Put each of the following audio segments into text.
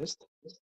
Test. Ja.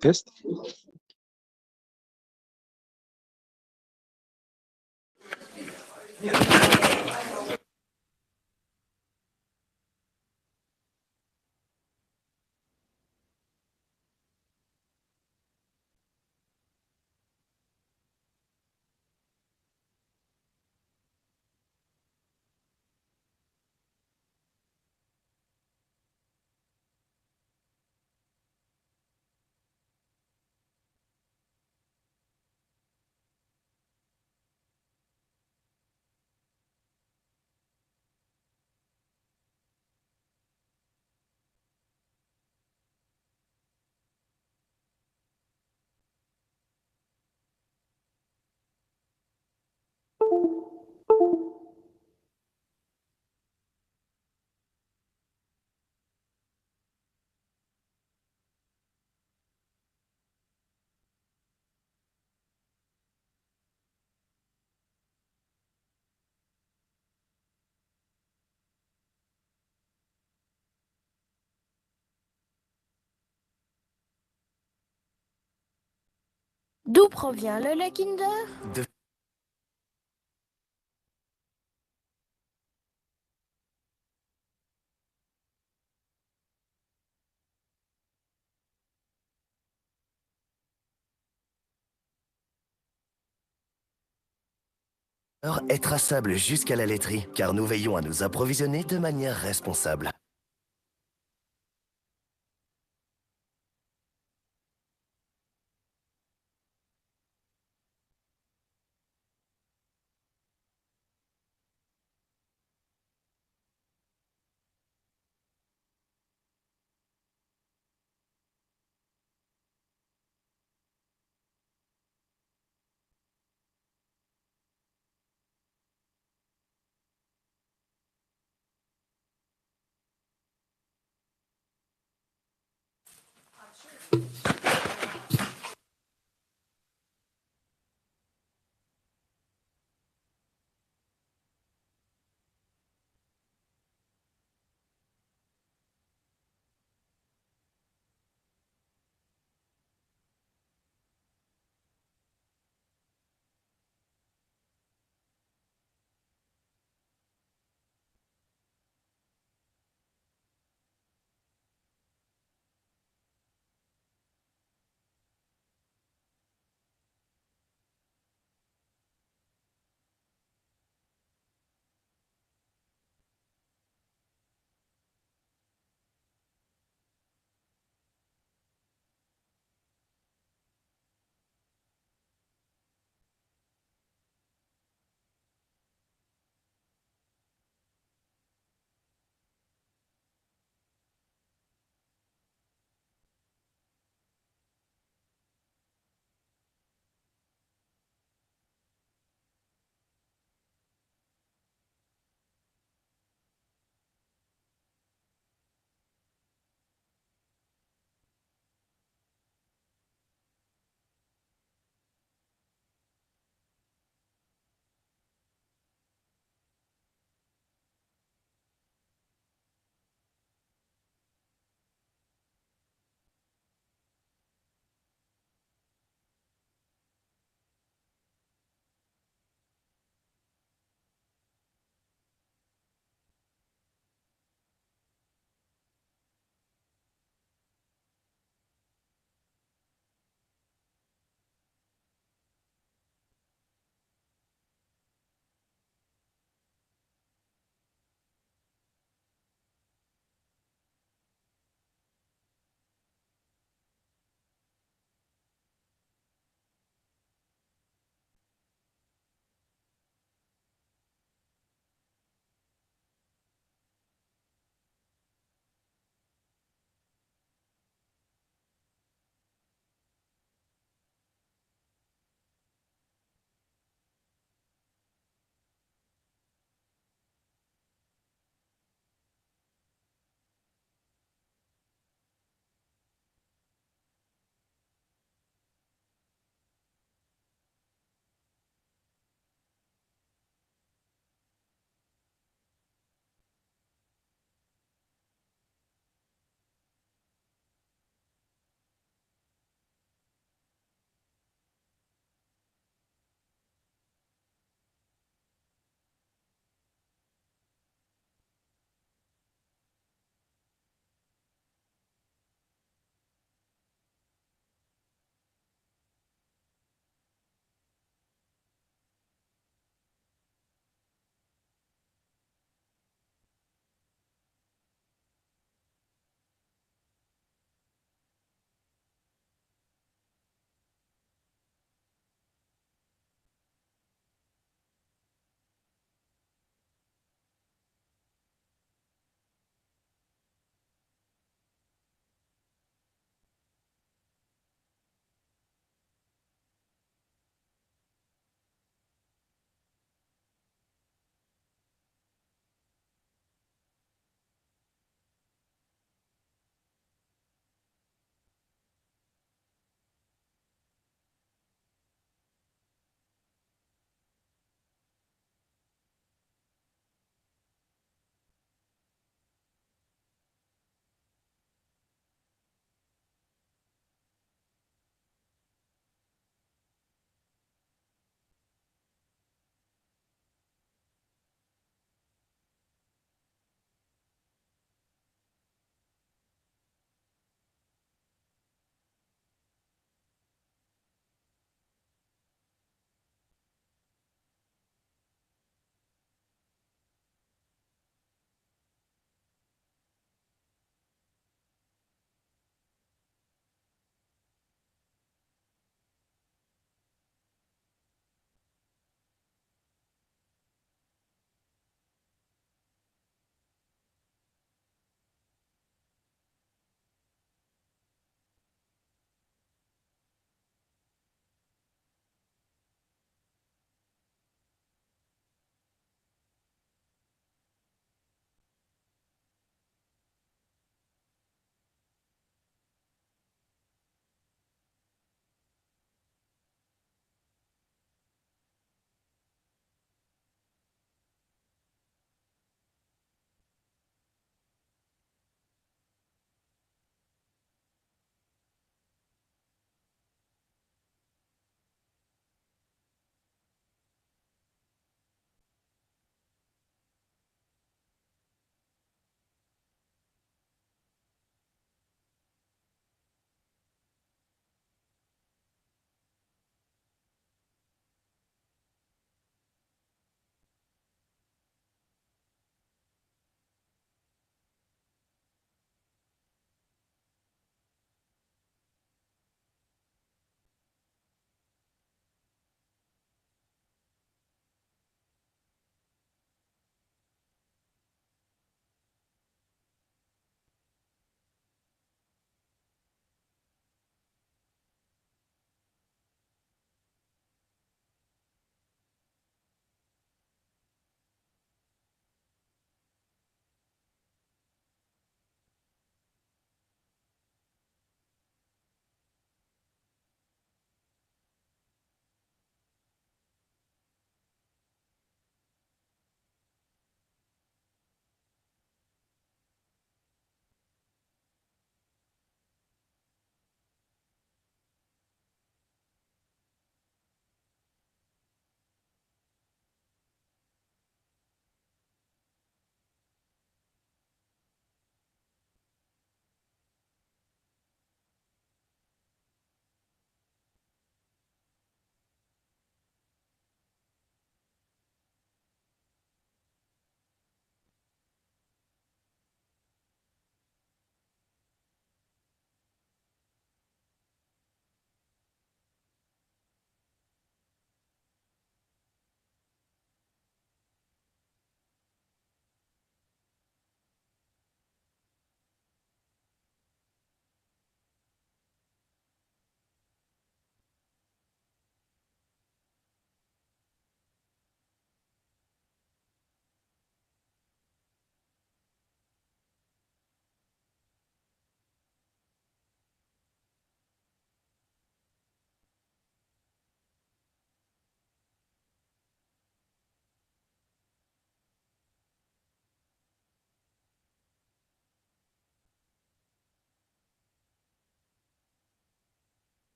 Test. D'où provient le lait Kinder? Est traçable jusqu'à la laiterie, car nous veillons à nous approvisionner de manière responsable.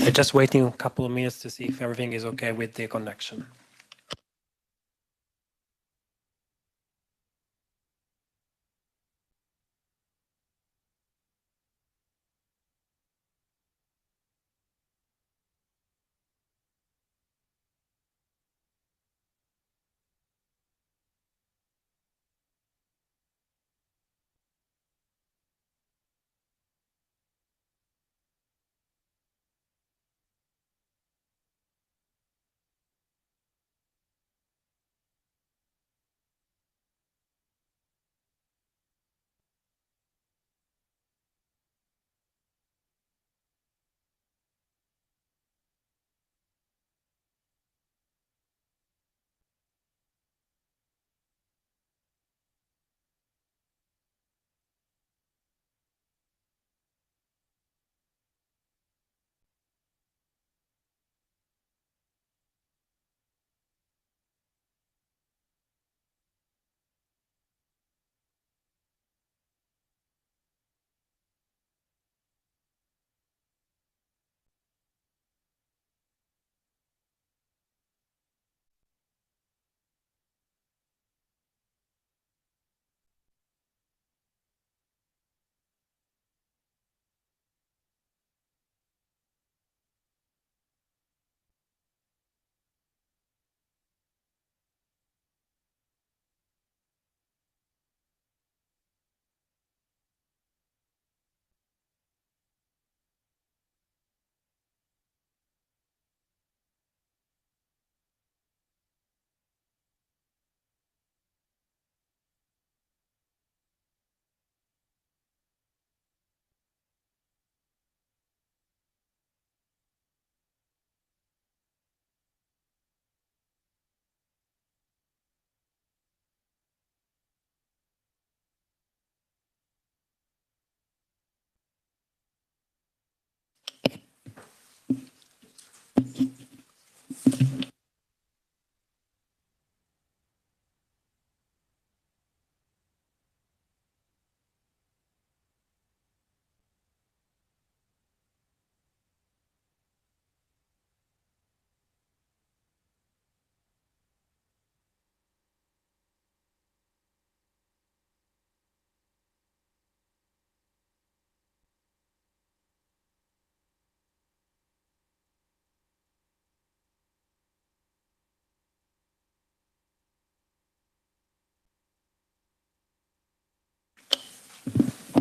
We're just waiting a couple of minutes to see if everything is okay with the connection.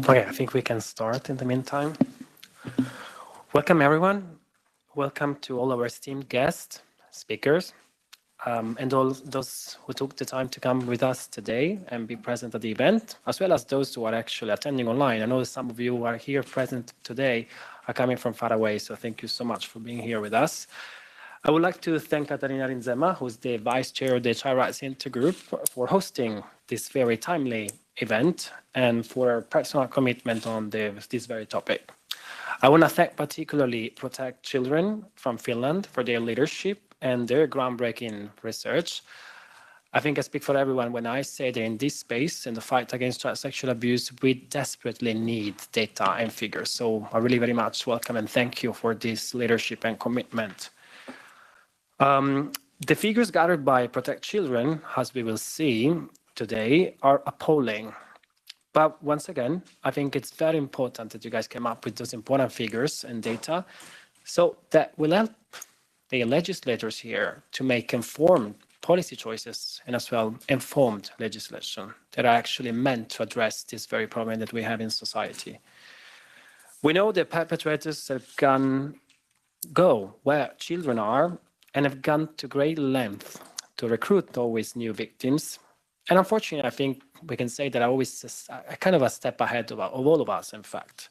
Okay, I think we can start in the meantime. Welcome, everyone. Welcome to all our esteemed guests, speakers, and all those who took the time to come with us today and be present at the event, as well as those who are actually attending online. I know some of you who are here present today are coming from far away, so thank you so much for being here with us. I would like to thank Katarina Rinzema, who's the Vice Chair of the Child Rights Intergroup, for hosting this very timely event and for her personal commitment on this very topic. I want to thank particularly Protect Children from Finland for their leadership and their groundbreaking research. I think I speak for everyone when I say that in this space, in the fight against child sexual abuse, we desperately need data and figures. So I really very much welcome and thank you for this leadership and commitment. The figures gathered by Protect Children, as we will see today, are appalling. But once again, I think it's very important that you guys came up with those important figures and data, so that will help the legislators here to make informed policy choices and as well informed legislation that are actually meant to address this very problem that we have in society. We know the perpetrators have go where children are and have gone to great length to recruit always new victims. And unfortunately, I think we can say that I always kind of a step ahead of all of us, in fact.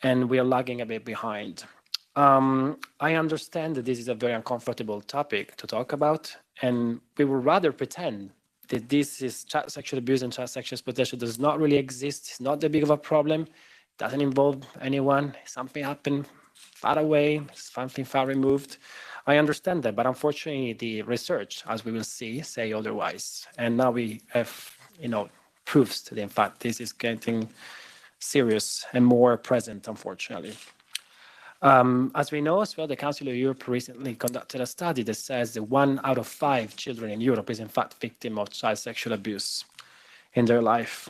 And we are lagging a bit behind. I understand that this is a very uncomfortable topic to talk about, and we would rather pretend that this is child sexual abuse and child sexual exploitation does not really exist, it's not that big of a problem, doesn't involve anyone, something happened far away, something far removed. I understand that, but unfortunately the research, as we will see, say otherwise. And now we have, proofs that in fact this is getting serious and more present, unfortunately. As we know as well, the Council of Europe recently conducted a study that says that 1 out of 5 children in Europe is in fact victim of child sexual abuse in their life.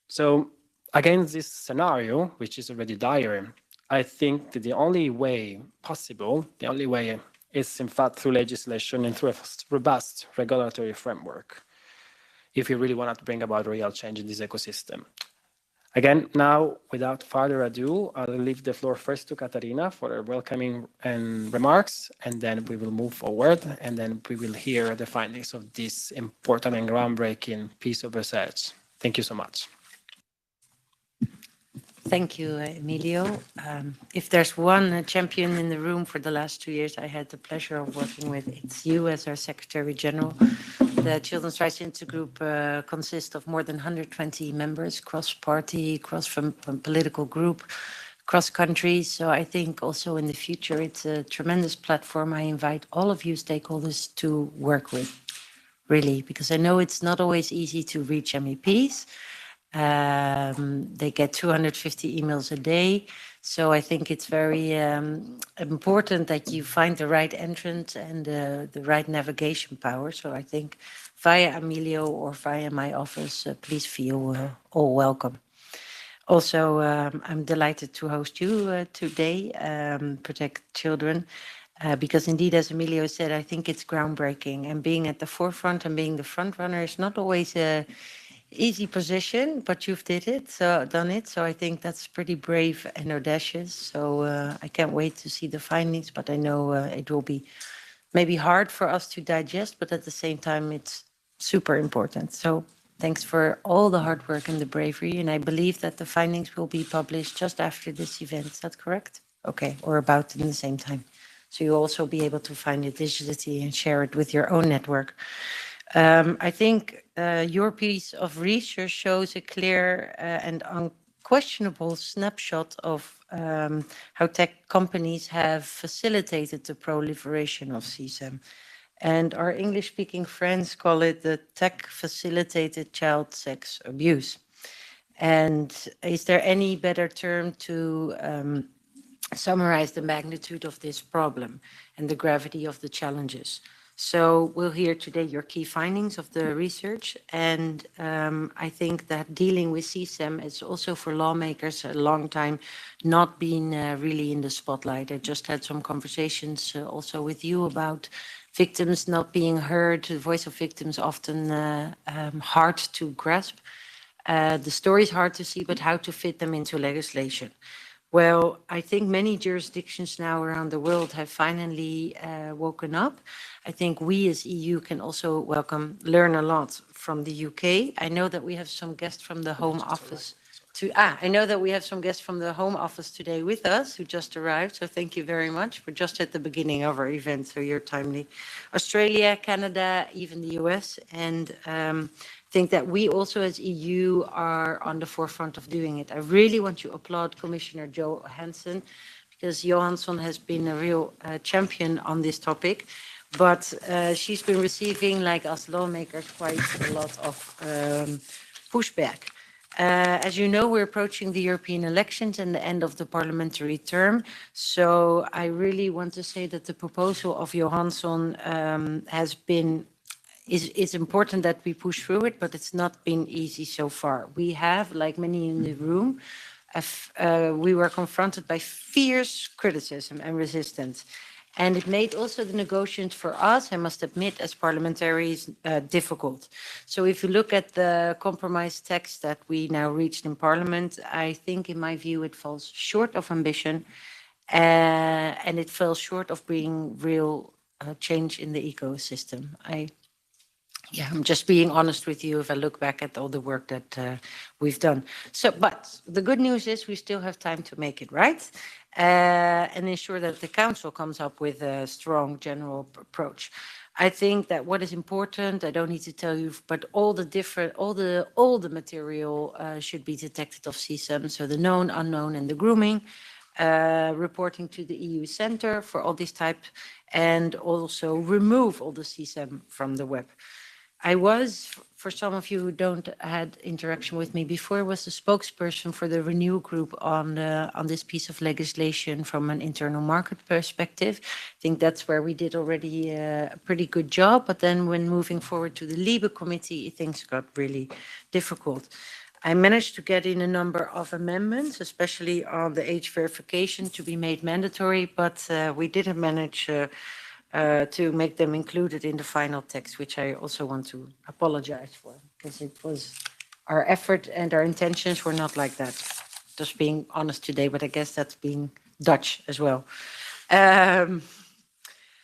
So against this scenario, which is already dire, I think that the only way possible, the only way is in fact through legislation and through a robust regulatory framework, if we really want to bring about real change in this ecosystem. Again, now, without further ado, I'll leave the floor first to Katarina for her welcoming and remarks, and then we will move forward, and then we will hear the findings of this important and groundbreaking piece of research. Thank you so much. Thank you, Emilio. If there's one champion in the room for the last 2 years I had the pleasure of working with, it's you as our Secretary General. The Children's Rights Intergroup consists of more than 120 members, cross-party, cross-political group, cross-country. So I think also in the future, it's a tremendous platform. I invite all of you stakeholders to work with, really, because I know it's not always easy to reach MEPs. They get 250 emails a day. So I think it's very important that you find the right entrance and the right navigation power. So I think via Emilio or via my office, please feel all welcome. Also, I'm delighted to host you today, Protect Children, because indeed, as Emilio said, I think it's groundbreaking. And being at the forefront and being the front runner is not always a easy position, but you've done it. So I think that's pretty brave and audacious. So I can't wait to see the findings, but I know it will be maybe hard for us to digest, but at the same time, it's super important. So thanks for all the hard work and the bravery. And I believe that the findings will be published just after this event. Is that correct? Okay, or about in the same time. So you'll also be able to find it digitally and share it with your own network. I think your piece of research shows a clear and unquestionable snapshot of how tech companies have facilitated the proliferation of CSAM. And our English-speaking friends call it the tech-facilitated child sex abuse. And is there any better term to summarize the magnitude of this problem and the gravity of the challenges? So we'll hear today your key findings of the research. And I think that dealing with CSAM is also for lawmakers a long time not been really in the spotlight. I just had some conversations also with you about victims not being heard, the voice of victims often hard to grasp. The story is hard to see, but how to fit them into legislation. Well, I think many jurisdictions now around the world have finally woken up. I think we as EU can also learn a lot from the UK. I know that we have some guests from the Home Office. I know that we have some guests from the Home Office today with us who just arrived. So thank you very much. We're just at the beginning of our event, so you're timely. Australia, Canada, even the US, and think that we also as EU are on the forefront of doing it. I really want to applaud Commissioner Johansson, because Johansson has been a real champion on this topic, but she's been receiving, like us lawmakers, quite a lot of pushback. As you know, we're approaching the European elections and the end of the parliamentary term. So I really want to say that the proposal of Johansson it's important that we push through it, but it's not been easy so far. We have, like many in the room, we were confronted by fierce criticism and resistance. And it made also the negotiations for us, I must admit, as parliamentarians, difficult. So if you look at the compromise text that we now reached in Parliament, I think, in my view, it falls short of ambition, and it fell short of bringing real change in the ecosystem. I'm just being honest with you if I look back at all the work that we've done. So, but the good news is we still have time to make it right and ensure that the Council comes up with a strong general approach. I think that what is important, I don't need to tell you, but all the material should be detected of CSAM. So the known, unknown, and the grooming, reporting to the EU Centre for all these types, and also remove all the CSAM from the web. I was for some of you who don't had interaction with me before, was the spokesperson for the Renew Group on this piece of legislation from an internal market perspective. I think that's where we did already a pretty good job. But then when moving forward to the LIBE committee, things got really difficult. I managed to get in a number of amendments, especially on the age verification to be made mandatory, but we didn't manage to make them included in the final text, which I also want to apologize for, because it was our effort and our intentions were not like that. Just being honest today, but I guess that's being Dutch as well.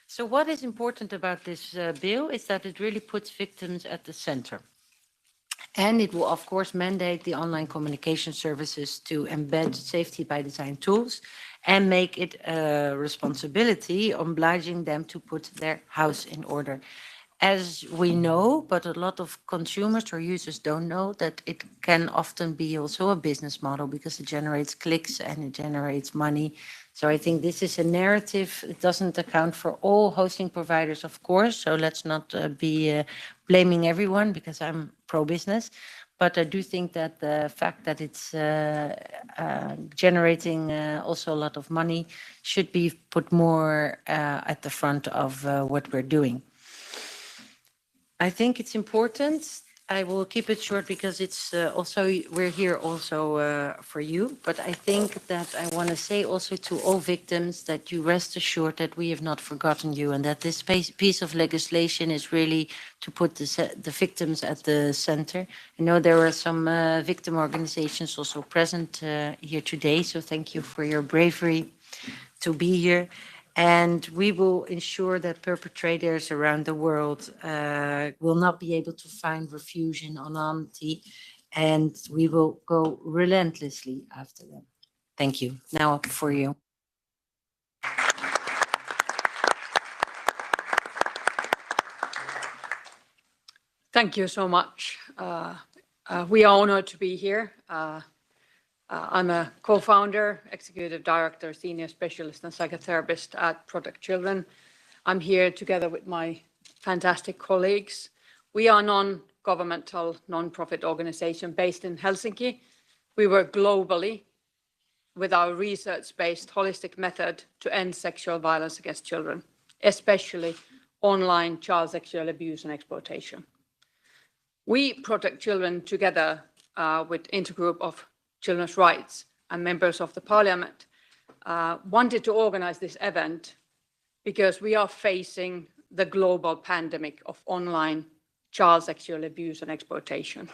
So what is important about this bill is that it really puts victims at the center. And it will, of course, mandate the online communication services to embed safety by design tools and make it a responsibility, obliging them to put their house in order. As we know, but a lot of consumers or users don't know, that it can often be also a business model because it generates clicks and it generates money. So I think this is a narrative. It doesn't account for all hosting providers, of course. So let's not be blaming everyone, because I'm pro-business. But I do think that the fact that it's generating also a lot of money should be put more at the front of what we're doing. I think it's important. I will keep it short because it's also, we're here also for you. But I think that I want to say also to all victims that you rest assured that we have not forgotten you, and that this piece of legislation is really to put the victims at the center. I know there are some victim organizations also present here today, so thank you for your bravery to be here. And we will ensure that perpetrators around the world will not be able to find refuge in anonymity, and we will go relentlessly after them. Thank you. Now up for you. Thank you so much. We are honored to be here. I'm a co-founder, executive director, senior specialist and psychotherapist at Protect Children. I'm here together with my fantastic colleagues. We are a non-governmental, non-profit organization based in Helsinki. We work globally with our research-based holistic method to end sexual violence against children, especially online child sexual abuse and exploitation. We Protect Children together with Intergroup of Children's Rights and members of the Parliament wanted to organize this event because we are facing the global pandemic of online child sexual abuse and exploitation.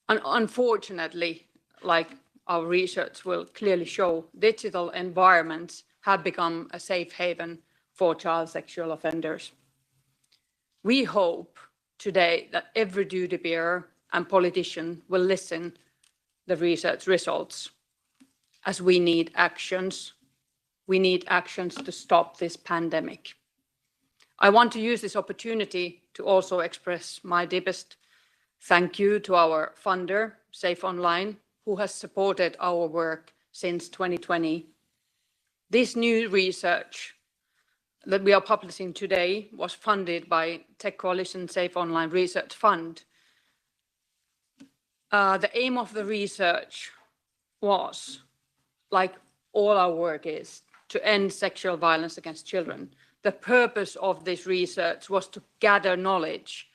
And unfortunately, like our research will clearly show, digital environments have become a safe haven for child sexual offenders. We hope today that every duty bearer and politician will listen the research results, as we need actions. We need actions to stop this pandemic. I want to use this opportunity to also express my deepest thank you to our funder, Safe Online, who has supported our work since 2020. This new research that we are publishing today was funded by Tech Coalition Safe Online Research Fund. The aim of the research was, like all our work is, to end sexual violence against children. The purpose of this research was to gather knowledge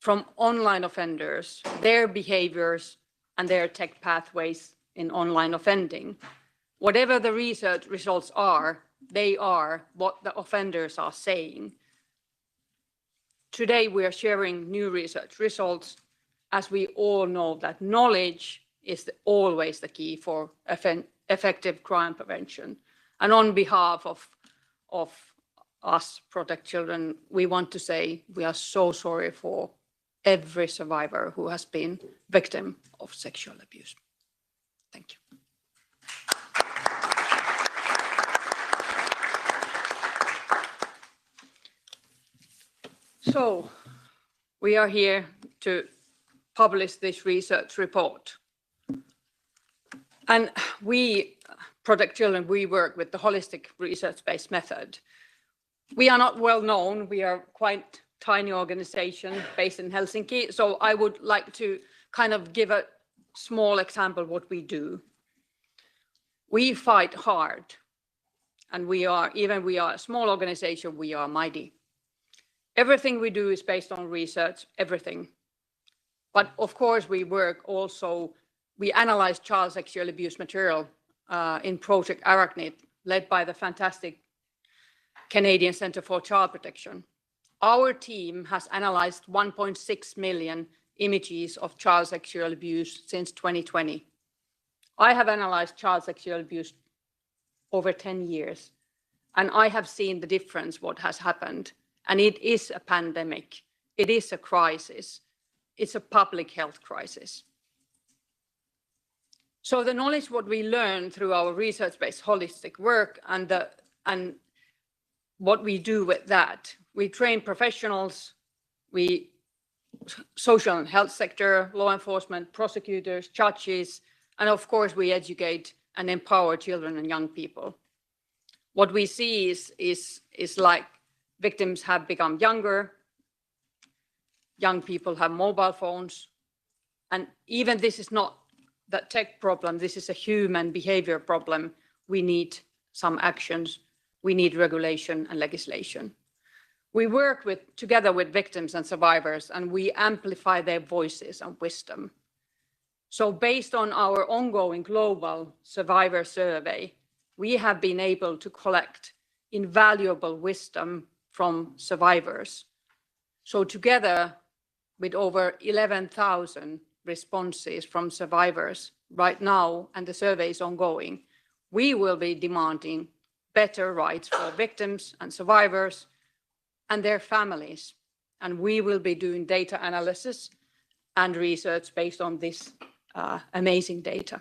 from online offenders, their behaviors and their tech pathways in online offending. Whatever the research results are, they are what the offenders are saying. Today we are sharing new research results, as we all know that knowledge is always the key for effective crime prevention. And on behalf of us, Protect Children, we want to say we are so sorry for every survivor who has been victim of sexual abuse. Thank you. So we are here to publish this research report. And we, Protect Children, we work with the holistic research-based method. We are not well known. We are quite tiny organization based in Helsinki. So I would like to kind of give a small example of what we do. We fight hard, and we are a small organization, we are mighty. Everything we do is based on research, everything. But of course, we analyze child sexual abuse material in Project Arachnid, led by the fantastic Canadian Centre for Child Protection. Our team has analyzed 1.6 million images of child sexual abuse since 2020. I have analyzed child sexual abuse over 10 years, and I have seen the difference, what has happened. And it is a pandemic. It is a crisis. It's a public health crisis. So the knowledge what we learn through our research-based holistic work and what we do with that, we train professionals, social and health sector, law enforcement, prosecutors, judges, and of course we educate and empower children and young people. What we see is like victims have become younger, young people have mobile phones, and even this is not the tech problem, this is a human behavior problem. We need some actions, we need regulation and legislation. We work together with victims and survivors, and we amplify their voices and wisdom. So based on our ongoing global survivor survey, we have been able to collect invaluable wisdom from survivors. So together with over 11,000 responses from survivors right now, and the survey is ongoing, we will be demanding better rights for victims and survivors and their families. And we will be doing data analysis and research based on this amazing data.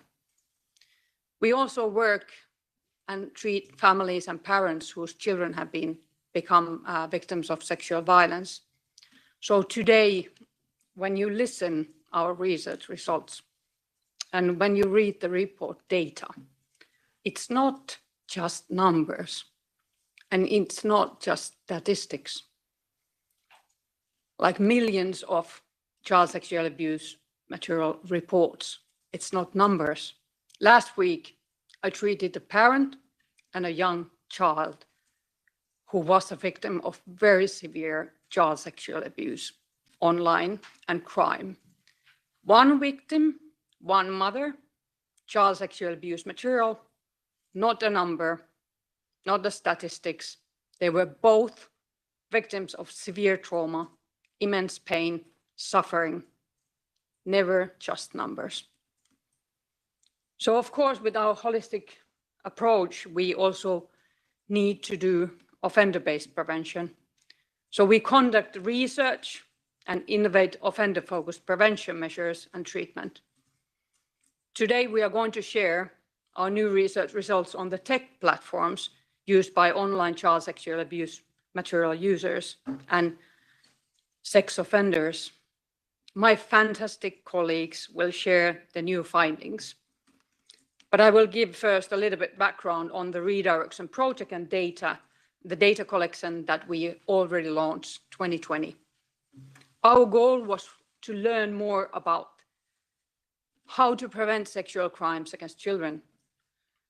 We also work and treat families and parents whose children have become victims of sexual violence. So today, when you listen our research results and when you read the report data, it's not just numbers and it's not just statistics. Like millions of child sexual abuse material reports, it's not numbers. Last week, I treated a parent and a young child who was a victim of very severe child sexual abuse online and crime. One victim, one mother, child sexual abuse material, not a number, not the statistics. They were both victims of severe trauma, immense pain, suffering, never just numbers. So of course, with our holistic approach, we also need to do offender-based prevention. So we conduct research and innovate offender-focused prevention measures and treatment. Today, we are going to share our new research results on the tech platforms used by online child sexual abuse material users and sex offenders. My fantastic colleagues will share the new findings. But I will give first a little bit background on the redirection project and data, the data collection that we already launched 2020. Our goal was to learn more about how to prevent sexual crimes against children.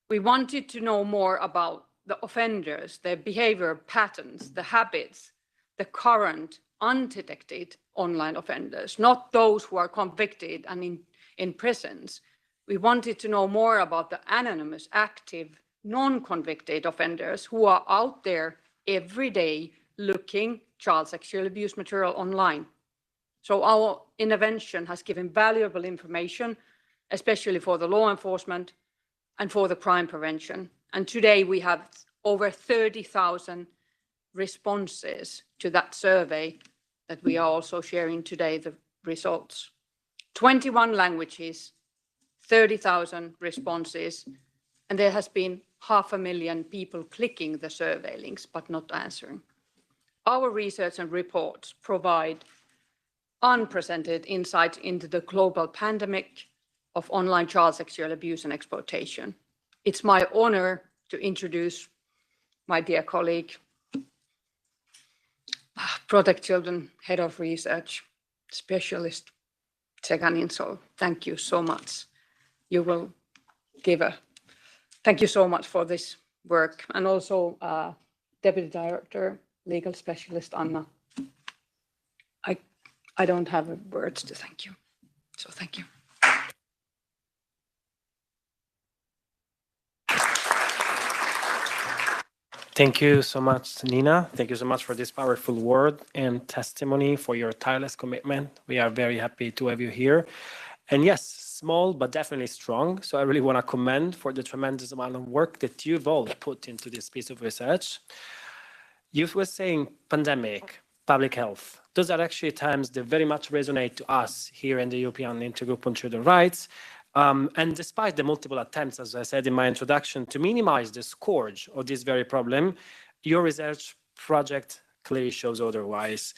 We wanted to know more about the offenders, their behavior patterns, the habits, the current undetected online offenders, not those who are convicted and in prisons. We wanted to know more about the anonymous, active, non-convicted offenders who are out there every day looking child sexual abuse material online. So our intervention has given valuable information, especially for the law enforcement and for the crime prevention. And today we have over 30,000 responses to that survey that we are also sharing today, the results. 21 languages, 30,000 responses, and there has been 500,000 people clicking the survey links but not answering. Our research and reports provide unprecedented insight into the global pandemic of online child sexual abuse and exploitation. It's my honor to introduce my dear colleague, Protect Children Head of Research Specialist Tseganin. So thank you so much. You will give a thank you so much for this work, and also Deputy Director, Legal Specialist Anna. I don't have words to thank you, so thank you. Thank you so much, Nina. Thank you so much for this powerful word and testimony, for your tireless commitment. We are very happy to have you here. And yes, small, but definitely strong. So I really want to commend for the tremendous amount of work that you've all put into this piece of research. You were saying pandemic, public health. Those are actually times that very much resonate to us here in the European Intergroup on Children's Rights. And despite the multiple attempts, as I said in my introduction, to minimize the scourge of this very problem, your research project clearly shows otherwise.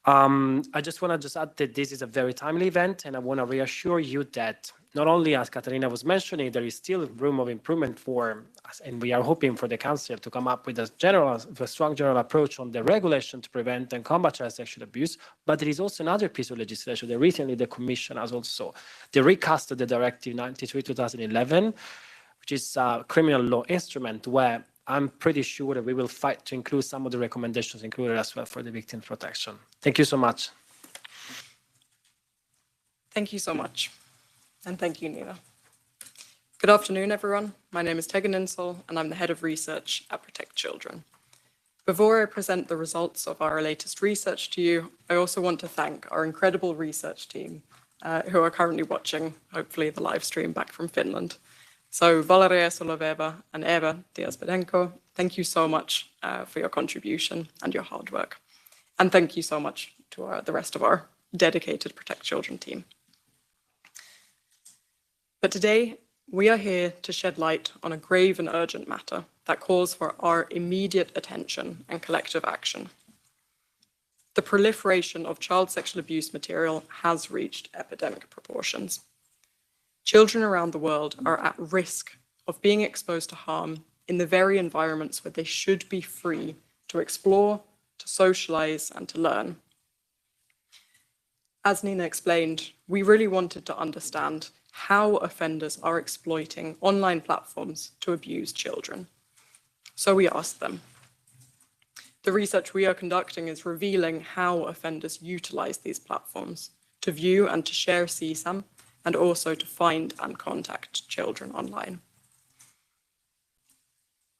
I just want to add that this is a very timely event, and I want to reassure you that not only, as Katarina was mentioning, there is still room of improvement for us, and we are hoping for the Council to come up with a strong general approach on the regulation to prevent and combat child sexual abuse. But there is also another piece of legislation that recently the Commission has also the recast of the Directive 93/2011, which is a criminal law instrument where I'm pretty sure that we will fight to include some of the recommendations included as well for the victim protection. Thank you so much. Thank you so much. And thank you, Nina. Good afternoon, everyone. My name is Tegan Insel, and I'm the Head of Research at Protect Children. Before I present the results of our latest research to you, I also want to thank our incredible research team who are currently watching, hopefully, the live stream back from Finland. So Valeria Soloveva and Eva Diaz-Bedenko, thank you so much for your contribution and your hard work. And thank you so much to the rest of our dedicated Protect Children team. But today, we are here to shed light on a grave and urgent matter that calls for our immediate attention and collective action. The proliferation of child sexual abuse material has reached epidemic proportions. Children around the world are at risk of being exposed to harm in the very environments where they should be free to explore, to socialize, and to learn. As Nina explained, we really wanted to understand how offenders are exploiting online platforms to abuse children. So we asked them. The research we are conducting is revealing how offenders utilize these platforms to view and to share CSAM, and also to find and contact children online.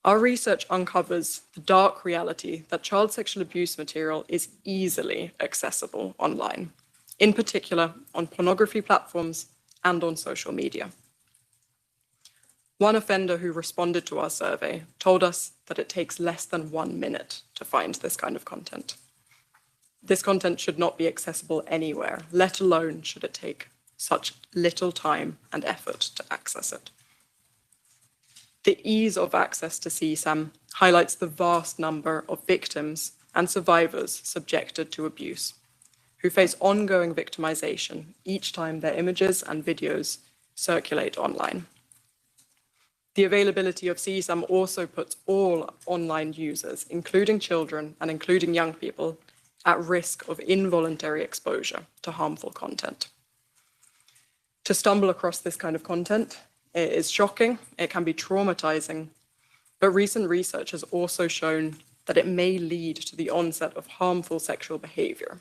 Our research uncovers the dark reality that child sexual abuse material is easily accessible online, in particular on pornography platforms and on social media. One offender who responded to our survey told us that it takes less than 1 minute to find this kind of content. This content should not be accessible anywhere, let alone should it take such little time and effort to access it. The ease of access to CSAM highlights the vast number of victims and survivors subjected to abuse, who face ongoing victimization each time their images and videos circulate online. The availability of CSAM also puts all online users, including children and including young people, at risk of involuntary exposure to harmful content. To stumble across this kind of content, it is shocking, it can be traumatizing, but recent research has also shown that it may lead to the onset of harmful sexual behavior.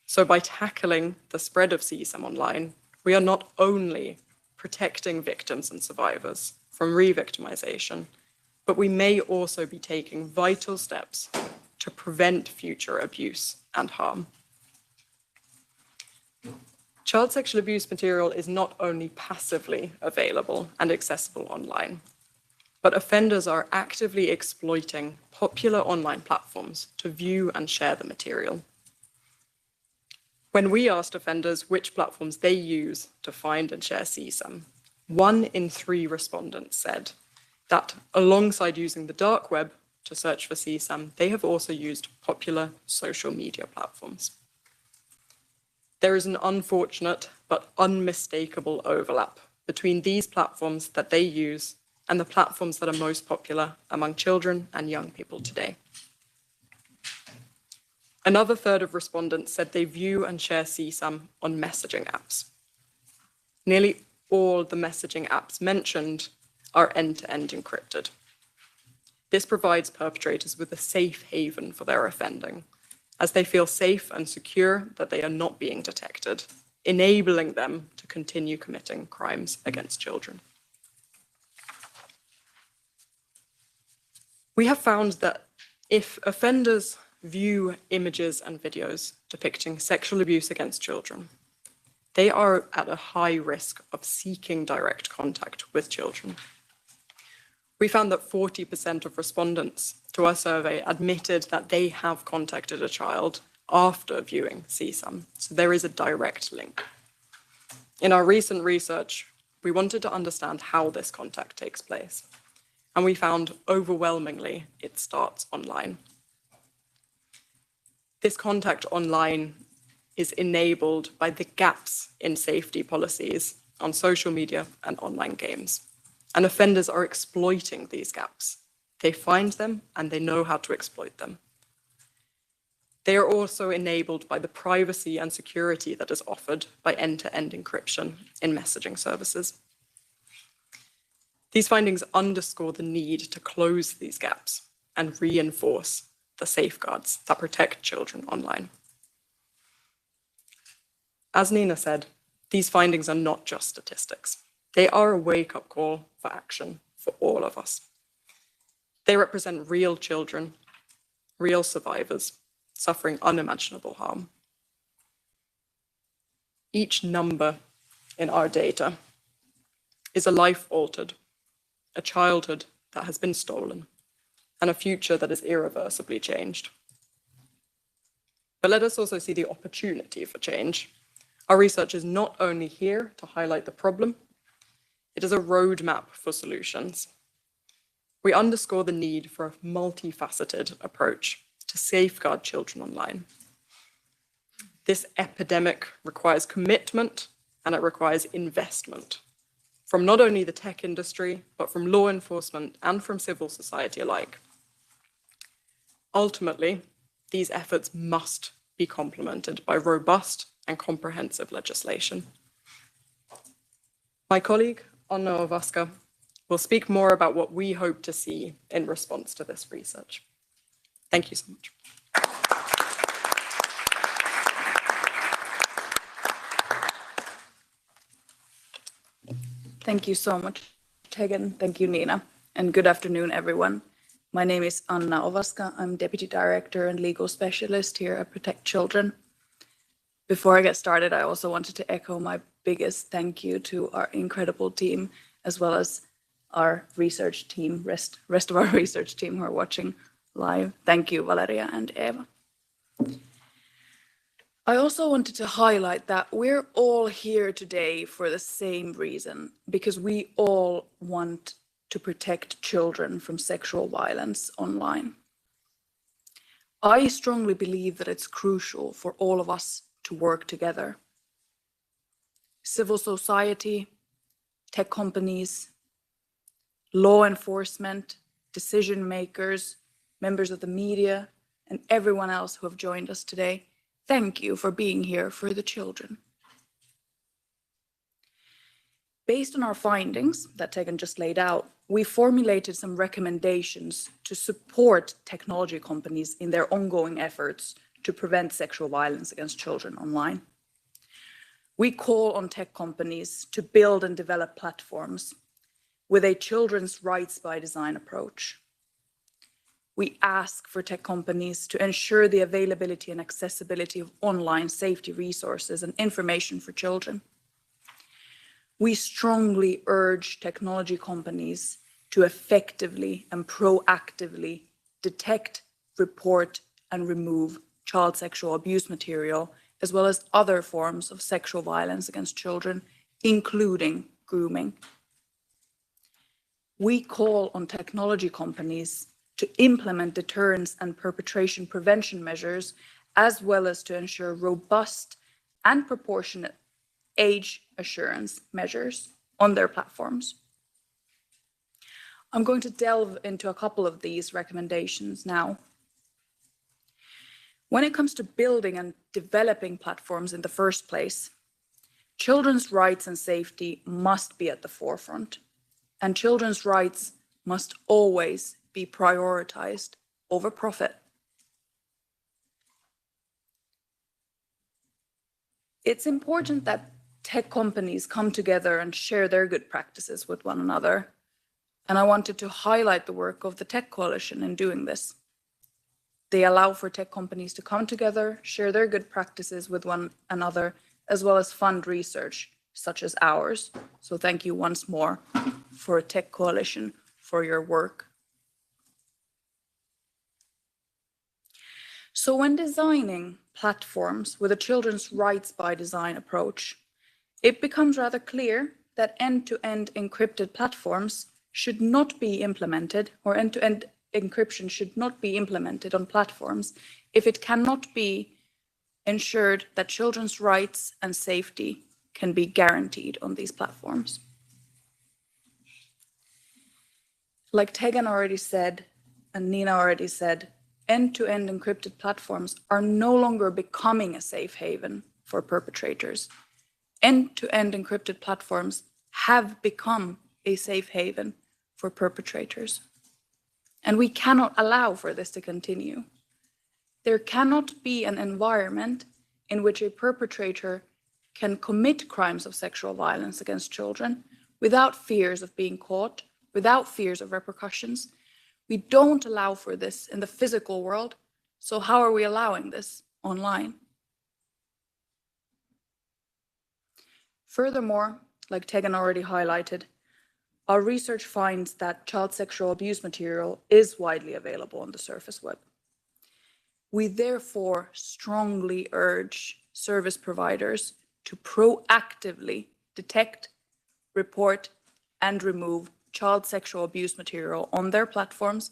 So by tackling the spread of CSAM online, we are not only protecting victims and survivors from re-victimization, but we may also be taking vital steps to prevent future abuse and harm. Child sexual abuse material is not only passively available and accessible online, but offenders are actively exploiting popular online platforms to view and share the material. When we asked offenders which platforms they use to find and share CSAM, 1 in 3 respondents said that alongside using the dark web to search for CSAM, they have also used popular social media platforms. There is an unfortunate but unmistakable overlap between these platforms that they use and the platforms that are most popular among children and young people today. Another third of respondents said they view and share CSAM on messaging apps. Nearly all the messaging apps mentioned are end-to-end encrypted. This provides perpetrators with a safe haven for their offending, as they feel safe and secure that they are not being detected, enabling them to continue committing crimes against children. We have found that if offenders view images and videos depicting sexual abuse against children, they are at a high risk of seeking direct contact with children. We found that 40% of respondents to our survey admitted that they have contacted a child after viewing CSAM, so there is a direct link. In our recent research, we wanted to understand how this contact takes place, and we found overwhelmingly it starts online. This contact online is enabled by the gaps in safety policies on social media and online games. And offenders are exploiting these gaps. They find them and they know how to exploit them. They are also enabled by the privacy and security that is offered by end-to-end encryption in messaging services. These findings underscore the need to close these gaps and reinforce the safeguards that protect children online. As Nina said, these findings are not just statistics. They are a wake-up call for action for all of us. They represent real children, real survivors, suffering unimaginable harm. Each number in our data is a life altered, a childhood that has been stolen, and a future that is irreversibly changed. But let us also see the opportunity for change. Our research is not only here to highlight the problem, it is a roadmap for solutions. We underscore the need for a multifaceted approach to safeguard children online. This epidemic requires commitment and it requires investment from not only the tech industry, but from law enforcement and from civil society alike. Ultimately, these efforts must be complemented by robust and comprehensive legislation. My colleague, Anna Ovaska, will speak more about what we hope to see in response to this research. Thank you so much. Thank you so much, Tegan. Thank you, Nina. And good afternoon, everyone. My name is Anna Ovaska. I'm Deputy Director and Legal Specialist here at Protect Children. Before I get started, I also wanted to echo my biggest thank you to our incredible team, as well as our research team, rest of our research team who are watching live. Thank you, Valeria and Eva. I also wanted to highlight that we're all here today for the same reason, because we all want to protect children from sexual violence online. I strongly believe that it's crucial for all of us to work together. Civil society, tech companies, law enforcement, decision makers, members of the media, and everyone else who have joined us today. Thank you for being here for the children. Based on our findings that Tegan just laid out, we formulated some recommendations to support technology companies in their ongoing efforts to prevent sexual violence against children online. We call on tech companies to build and develop platforms with a children's rights by design approach. We ask for tech companies to ensure the availability and accessibility of online safety resources and information for children. We strongly urge technology companies to effectively and proactively detect, report, and remove child sexual abuse material, as well as other forms of sexual violence against children, including grooming. We call on technology companies to implement deterrence and perpetration prevention measures, as well as to ensure robust and proportionate age assurance measures on their platforms. I'm going to delve into a couple of these recommendations now. When it comes to building and developing platforms in the first place, children's rights and safety must be at the forefront, and children's rights must always be prioritized over profit. It's important that tech companies come together and share their good practices with one another, and I wanted to highlight the work of the Tech Coalition in doing this. They allow for tech companies to come together, share their good practices with one another, as well as fund research such as ours. So thank you once more for Tech Coalition for your work. So when designing platforms with a children's rights by design approach, it becomes rather clear that end-to-end encrypted platforms should not be implemented, or end-to-end encryption should not be implemented on platforms if it cannot be ensured that children's rights and safety can be guaranteed on these platforms. Like Tegan already said, and Nina already said, end-to-end encrypted platforms are no longer becoming a safe haven for perpetrators. End-to-end encrypted platforms have become a safe haven for perpetrators. And we cannot allow for this to continue. There cannot be an environment in which a perpetrator can commit crimes of sexual violence against children without fears of being caught, without fears of repercussions. We don't allow for this in the physical world, so how are we allowing this online? Furthermore, like Tegan already highlighted, our research finds that child sexual abuse material is widely available on the surface web. We therefore strongly urge service providers to proactively detect, report, and remove child sexual abuse material on their platforms,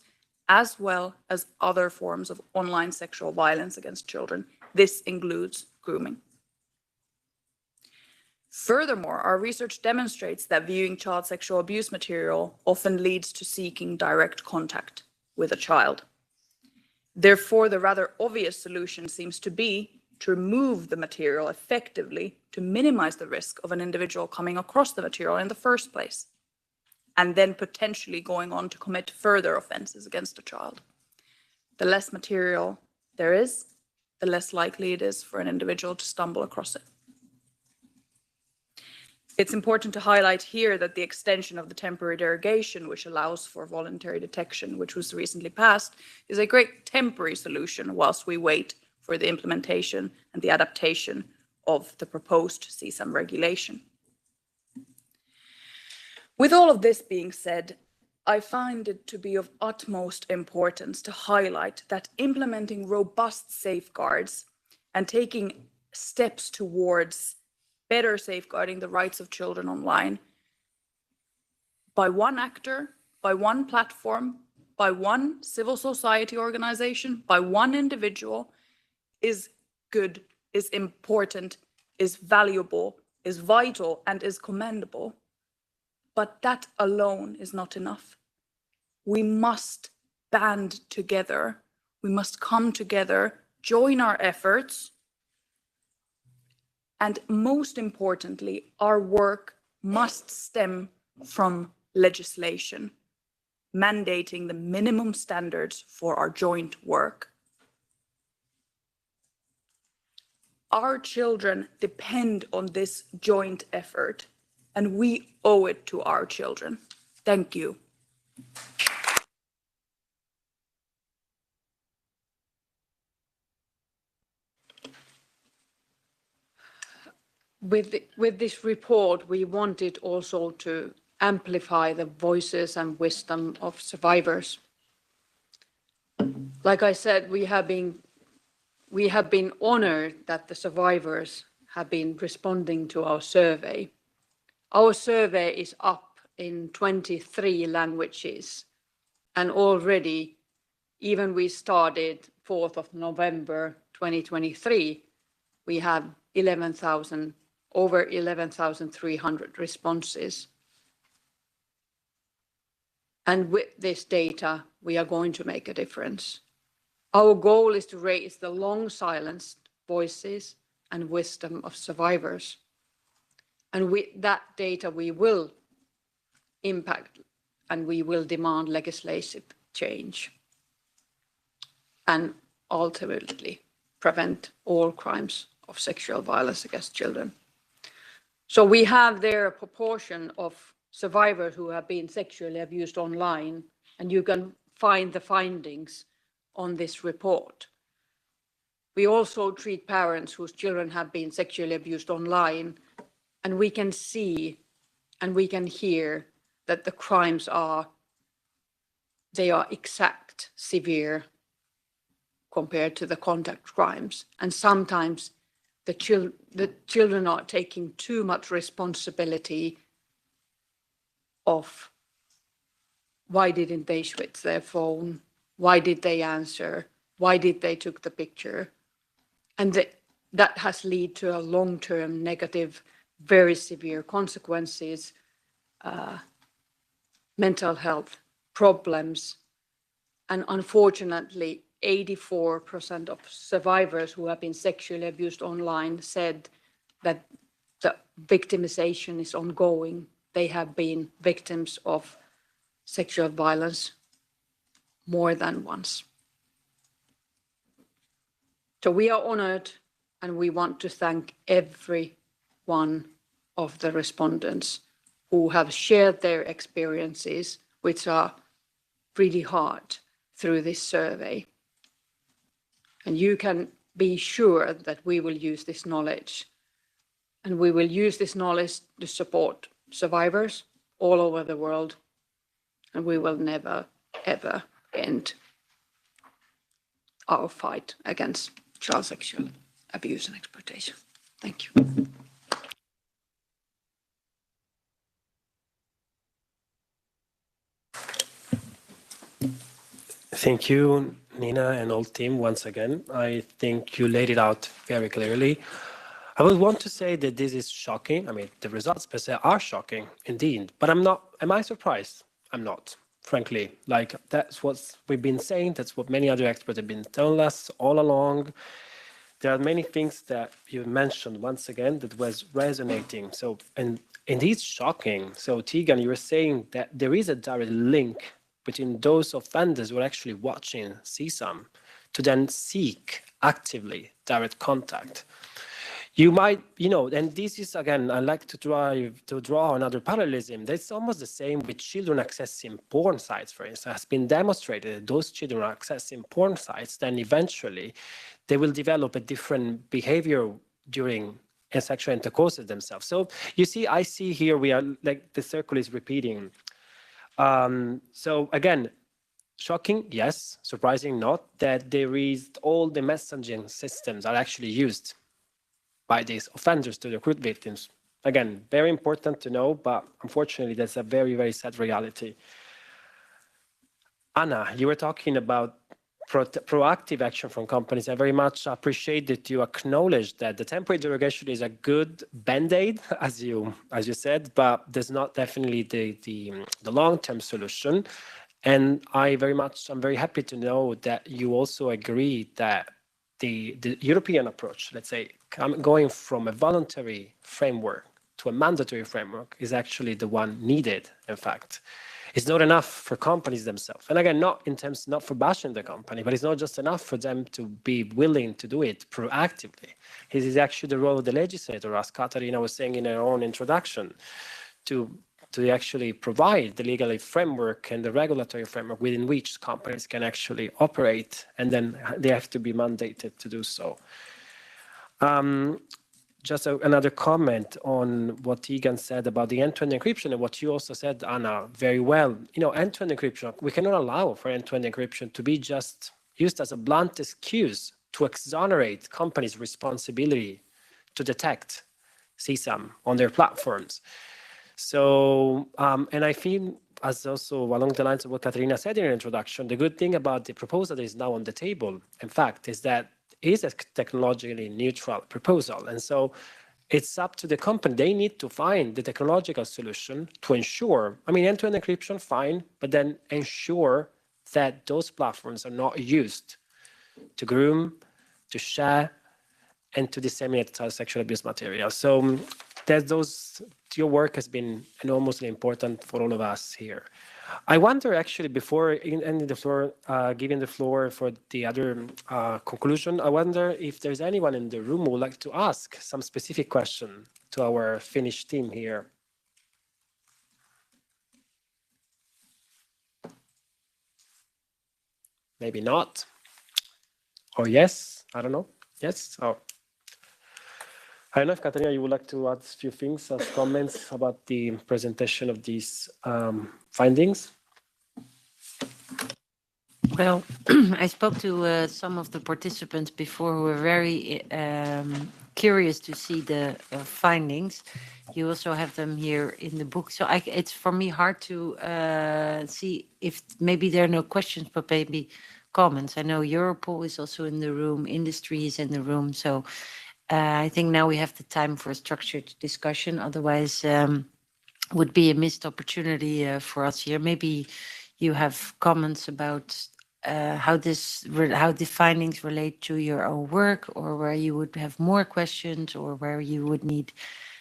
as well as other forms of online sexual violence against children. This includes grooming. Furthermore, our research demonstrates that viewing child sexual abuse material often leads to seeking direct contact with a child. Therefore, the rather obvious solution seems to be to remove the material effectively to minimize the risk of an individual coming across the material in the first place, and then potentially going on to commit further offenses against a child. The less material there is, the less likely it is for an individual to stumble across it. It's important to highlight here that the extension of the temporary derogation, which allows for voluntary detection, which was recently passed, is a great temporary solution whilst we wait for the implementation and the adaptation of the proposed CSAM regulation. With all of this being said, I find it to be of utmost importance to highlight that implementing robust safeguards and taking steps towards better safeguarding the rights of children online by one actor, by one platform, by one civil society organization, by one individual is good, is important, is valuable, is vital, and is commendable. But that alone is not enough. We must band together. We must come together, join our efforts. And most importantly, our work must stem from legislation, mandating the minimum standards for our joint work. Our children depend on this joint effort, and we owe it to our children. Thank you. With this report, we wanted also to amplify the voices and wisdom of survivors. Like I said, we have been honored that the survivors have been responding to our survey. Our survey is up in 23 languages, and already, even we started 4th of November 2023, we have over 11,300 responses. And with this data, we are going to make a difference. Our goal is to raise the long silenced voices and wisdom of survivors. And with that data, we will impact and we will demand legislative change and ultimately prevent all crimes of sexual violence against children. So we have there a proportion of survivors who have been sexually abused online, and you can find the findings on this report. We also treat parents whose children have been sexually abused online, and we can see and we can hear that the crimes are exact, severe compared to the contact crimes. And sometimes the children are taking too much responsibility of why didn't they switch their phone? Why did they answer? Why did they took the picture? And that has led to a long-term negative, very severe consequences, mental health problems. And unfortunately, 84% of survivors who have been sexually abused online said that the victimization is ongoing. They have been victims of sexual violence more than once. So we are honored, and we want to thank every one of the respondents who have shared their experiences, which are really hard, through this survey. And you can be sure that we will use this knowledge, and we will use this knowledge to support survivors all over the world, and we will never, ever end our fight against child sexual abuse and exploitation. Thank you. Thank you, Nina and all team, once again. I think you laid it out very clearly. I would want to say that this is shocking. I mean, the results per se are shocking, indeed. But I'm not, am I surprised? I'm not, frankly. Like, that's what we've been saying. That's what many other experts have been telling us all along. There are many things that you mentioned, once again, that was resonating. So, and indeed shocking. So, Tegan, you were saying that there is a direct link between those offenders who are actually watching CSAM to then seek actively direct contact. You might, you know, and this is, again, I like to draw another parallelism. That's almost the same with children accessing porn sites, for instance. It has been demonstrated that those children are accessing porn sites, then eventually they will develop a different behavior during sexual intercourse with themselves. So you see, I see here we are, like, the circle is repeating. So again, shocking, yes. Surprising, not. That there is all the messaging systems are actually used by these offenders to recruit victims. Again, very important to know, but unfortunately, that's a very, very sad reality. Anna, you were talking about proactive action from companies. I very much appreciate that you acknowledge that the temporary derogation is a good band-aid, as you said, but there's not definitely the long-term solution. And I'm very happy to know that you also agree that the European approach, let's say, going from a voluntary framework to a mandatory framework is actually the one needed, in fact. It's not enough for companies themselves. And again, not for bashing the company, but it's not just enough for them to be willing to do it proactively. It is actually the role of the legislator, as Katarina was saying in her own introduction, to actually provide the legal framework and the regulatory framework within which companies can actually operate, and then they have to be mandated to do so. Just another comment on what Tegan said about the end-to-end encryption and what you also said, Anna, very well. You know, end-to-end encryption, we cannot allow for end-to-end encryption to be just used as a blunt excuse to exonerate companies' responsibility to detect CSAM on their platforms. So, and I feel, as also along the lines of what Katarina said in her introduction, the good thing about the proposal that is now on the table, in fact, is that it is a technologically neutral proposal. And so it's up to the company. They need to find the technological solution to ensure, I mean, end-to-end encryption, fine, but then ensure that those platforms are not used to groom, to share, and to disseminate child sexual abuse material. So your work has been enormously important for all of us here. I wonder, actually, before ending the floor, giving the floor for the other conclusion, I wonder if there's anyone in the room who would like to ask some specific question to our Finnish team here. Maybe not. Or yes, I don't know. Yes. Oh. I don't know if Katarina, you would like to add a few things as comments about the presentation of these findings. Well, I spoke to some of the participants before who were very curious to see the findings. You also have them here in the book. So it's for me hard to see if maybe there are no questions, but maybe comments. I know Europol is also in the room, industry is in the room. So I think now we have the time for a structured discussion. Otherwise, would be a missed opportunity for us here. Maybe you have comments about how the findings relate to your own work, or where you would have more questions, or where you would need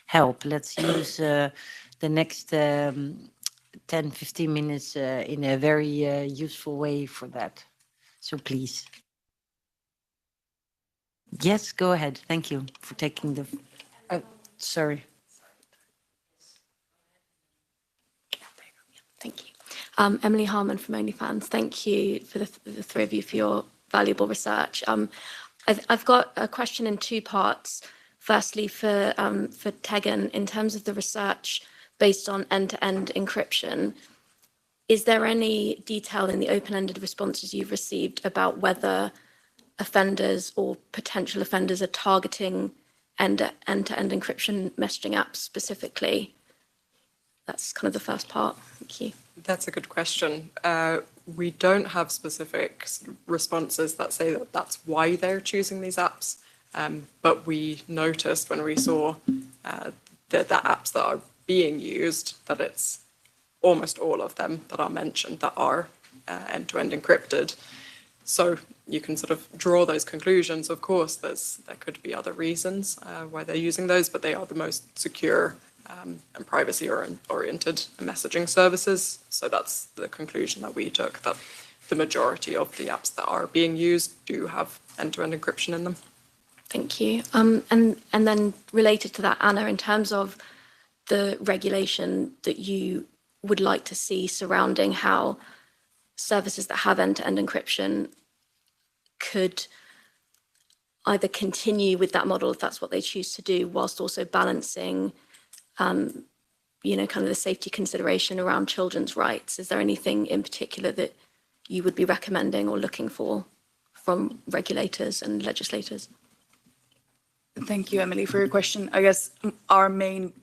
help. Let's use the next 10-15 minutes in a very useful way for that. So please. Yes, go ahead. Thank you for taking the... sorry. Thank you. Emily Harman from OnlyFans. Thank you for the three of you for your valuable research. I've got a question in two parts. Firstly, for Tegan, in terms of the research based on end-to-end encryption, is there any detail in the open-ended responses you've received about whether offenders or potential offenders are targeting end-to-end encryption messaging apps specifically? That's kind of the first part. Thank you. That's a good question. We don't have specific responses that say that that's why they're choosing these apps, but we noticed when we saw the apps that are being used that it's almost all of them that are mentioned that are end-to-end encrypted. So you can sort of draw those conclusions. Of course, there could be other reasons why they're using those, but they are the most secure and privacy-oriented messaging services. So that's the conclusion that we took, that the majority of the apps that are being used do have end-to-end encryption in them. Thank you. And then related to that, Anna, in terms of the regulation that you would like to see surrounding how services that have end-to-end encryption could either continue with that model if that's what they choose to do, whilst also balancing kind of the safety consideration around children's rights. Is there anything in particular that you would be recommending or looking for from regulators and legislators? Thank you, Emily, for your question. I guess our main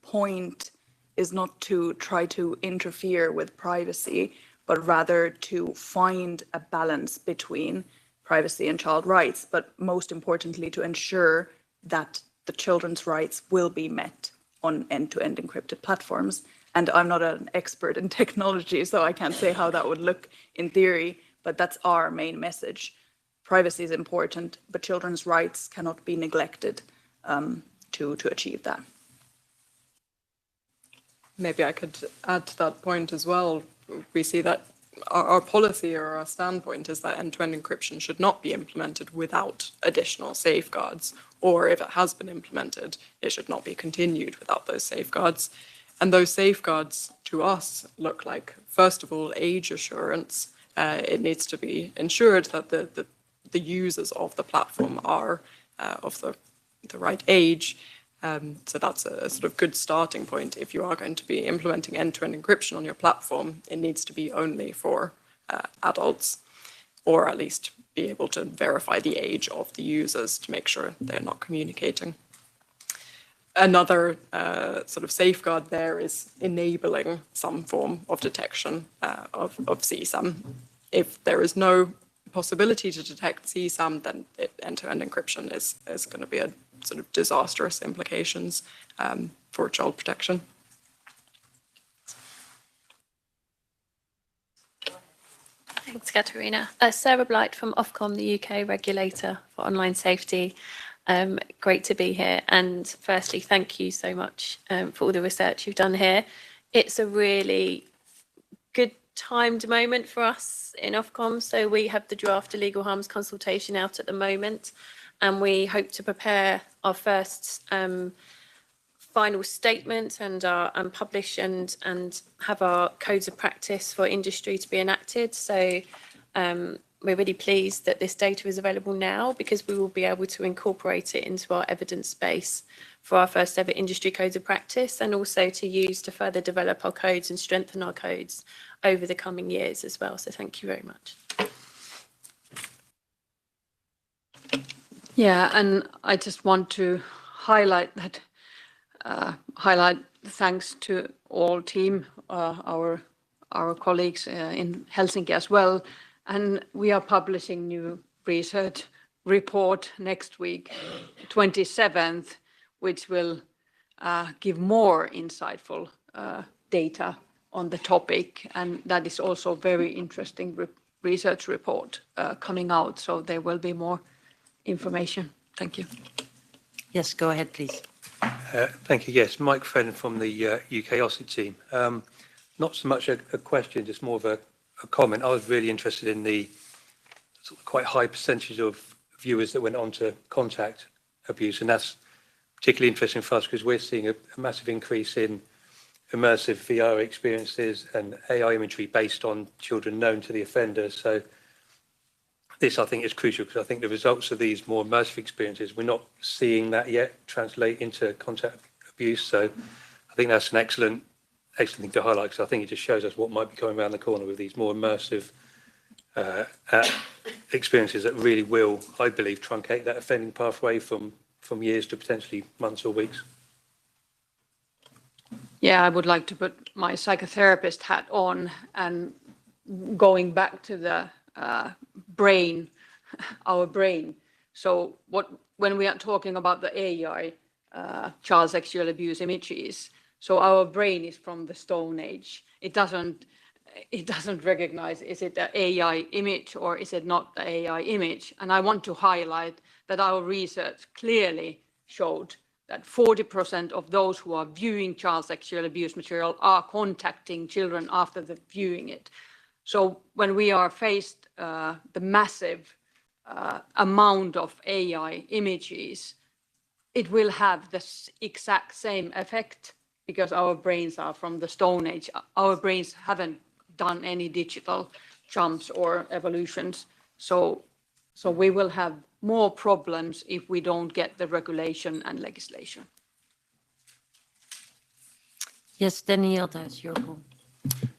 point is not to try to interfere with privacy, but rather to find a balance between privacy and child rights, but most importantly, to ensure that the children's rights will be met on end-to-end encrypted platforms. And I'm not an expert in technology, so I can't say how that would look in theory, but that's our main message. Privacy is important, but children's rights cannot be neglected to achieve that. Maybe I could add to that point as well. We see that our policy or our standpoint is that end-to-end encryption should not be implemented without additional safeguards, or if it has been implemented, it should not be continued without those safeguards. And those safeguards to us look like, first of all, age assurance. It needs to be ensured that the users of the platform are of the right age. So that's a sort of good starting point. If you are going to be implementing end-to-end encryption on your platform, it needs to be only for adults, or at least be able to verify the age of the users to make sure they're not communicating. Another sort of safeguard there is enabling some form of detection of CSAM. If there is no possibility to detect CSAM, then end-to-end encryption is going to be a sort of disastrous implications for child protection. Thanks, Katerina. Sarah Blight from Ofcom, the UK regulator for online safety. Great to be here. And firstly, thank you so much for all the research you've done here. It's a really good timed moment for us in Ofcom. So we have the draft illegal harms consultation out at the moment, and we hope to prepare our first final statement and publish and have our codes of practice for industry to be enacted. So we're really pleased that this data is available now, because we will be able to incorporate it into our evidence base for our first ever industry codes of practice, and also to use to further develop our codes and strengthen our codes over the coming years as well. So thank you very much. Yeah, and I just want to highlight that, thanks to all team, our colleagues in Helsinki as well. And we are publishing new research report next week, 27th, which will give more insightful data on the topic. And that is also very interesting research report coming out. So there will be more information. Thank you. Yes, go ahead, please. Thank you. Yes, Mike Fenn from the UK OSCE team. Not so much a question, just more of a comment. I was really interested in the sort of quite high percentage of viewers that went on to contact abuse, and that's particularly interesting for us because we're seeing a massive increase in immersive VR experiences and AI imagery based on children known to the offenders. So this, I think, is crucial, because I think the results of these more immersive experiences, we're not seeing that yet translate into contact abuse. So I think that's an excellent thing to highlight, because I think it just shows us what might be coming around the corner with these more immersive experiences that really will, I believe, truncate that offending pathway from years to potentially months or weeks. Yeah, I would like to put my psychotherapist hat on, and going back to the brain, our brain. So when we are talking about the AI, child sexual abuse images, so our brain is from the Stone Age. It doesn't recognize, is it an AI image or is it not the AI image? And I want to highlight that our research clearly showed that 40% of those who are viewing child sexual abuse material are contacting children after the viewing it. So when we are faced the massive amount of AI images, it will have the exact same effect, because our brains are from the Stone Age. Our brains haven't done any digital jumps or evolutions. So we will have more problems if we don't get the regulation and legislation. Yes, Daniel, that's your call.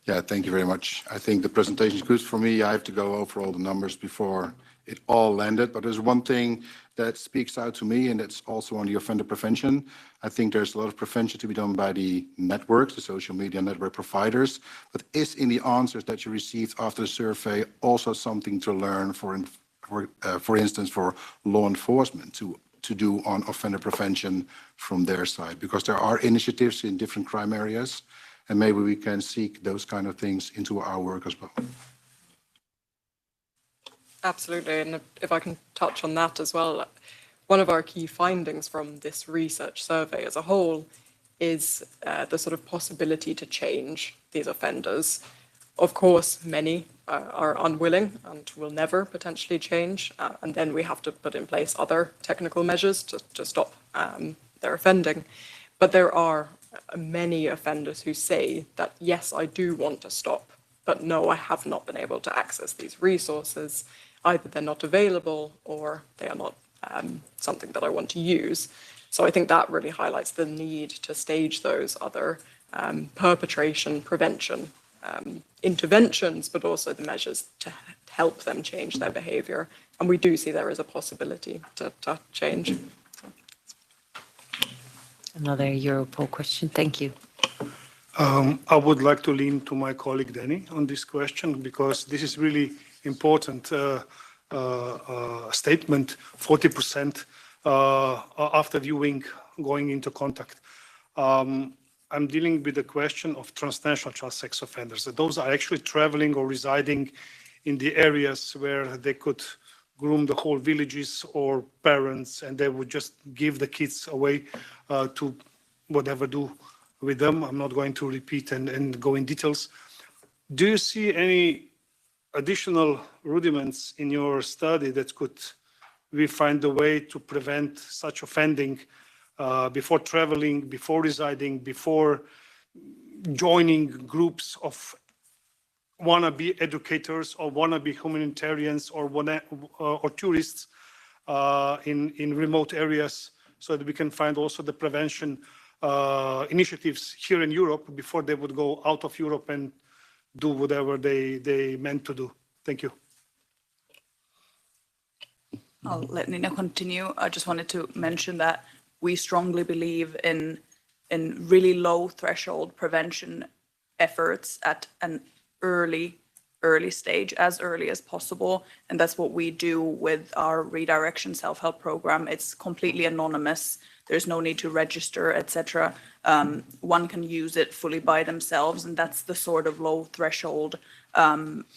Yeah, thank you very much. I think the presentation is good for me. I have to go over all the numbers before it all landed, but there's one thing that speaks out to me, and it's also on the offender prevention. I think there's a lot of prevention to be done by the networks, the social media network providers, but is in the answers that you received after the survey also something to learn, for instance, for law enforcement to do on offender prevention from their side? Because there are initiatives in different crime areas, and maybe we can seek those kind of things into our work as well. Absolutely, and if I can touch on that as well, one of our key findings from this research survey as a whole is the sort of possibility to change these offenders. Of course, many are unwilling and will never potentially change, and then we have to put in place other technical measures to stop their offending. But there are many offenders who say that, yes, I do want to stop, but no, I have not been able to access these resources. Either they're not available or they are not something that I want to use. So I think that really highlights the need to stage those other perpetration prevention interventions, but also the measures to help them change their behavior. And we do see there is a possibility to change. Another Europol question. Thank you. I would like to lean to my colleague Danny on this question, because this is really important statement. 40% after viewing going into contact. I'm dealing with the question of transnational child sex offenders. Those are actually traveling or residing in the areas where they could groom the whole villages or parents, and they would just give the kids away to whatever do with them. I'm not going to repeat and go in details. Do you see any additional rudiments in your study that could we find a way to prevent such offending before traveling, before residing, before joining groups of wannabe educators or wannabe humanitarians or tourists in remote areas, so that we can find also the prevention initiatives here in Europe before they would go out of Europe and do whatever they meant to do. Thank you. I'll let Nina continue. I just wanted to mention that we strongly believe in really low threshold prevention efforts at an early stage, as early as possible. And that's what we do with our redirection self-help program. It's completely anonymous. There's no need to register, etc. One can use it fully by themselves, and that's the sort of low threshold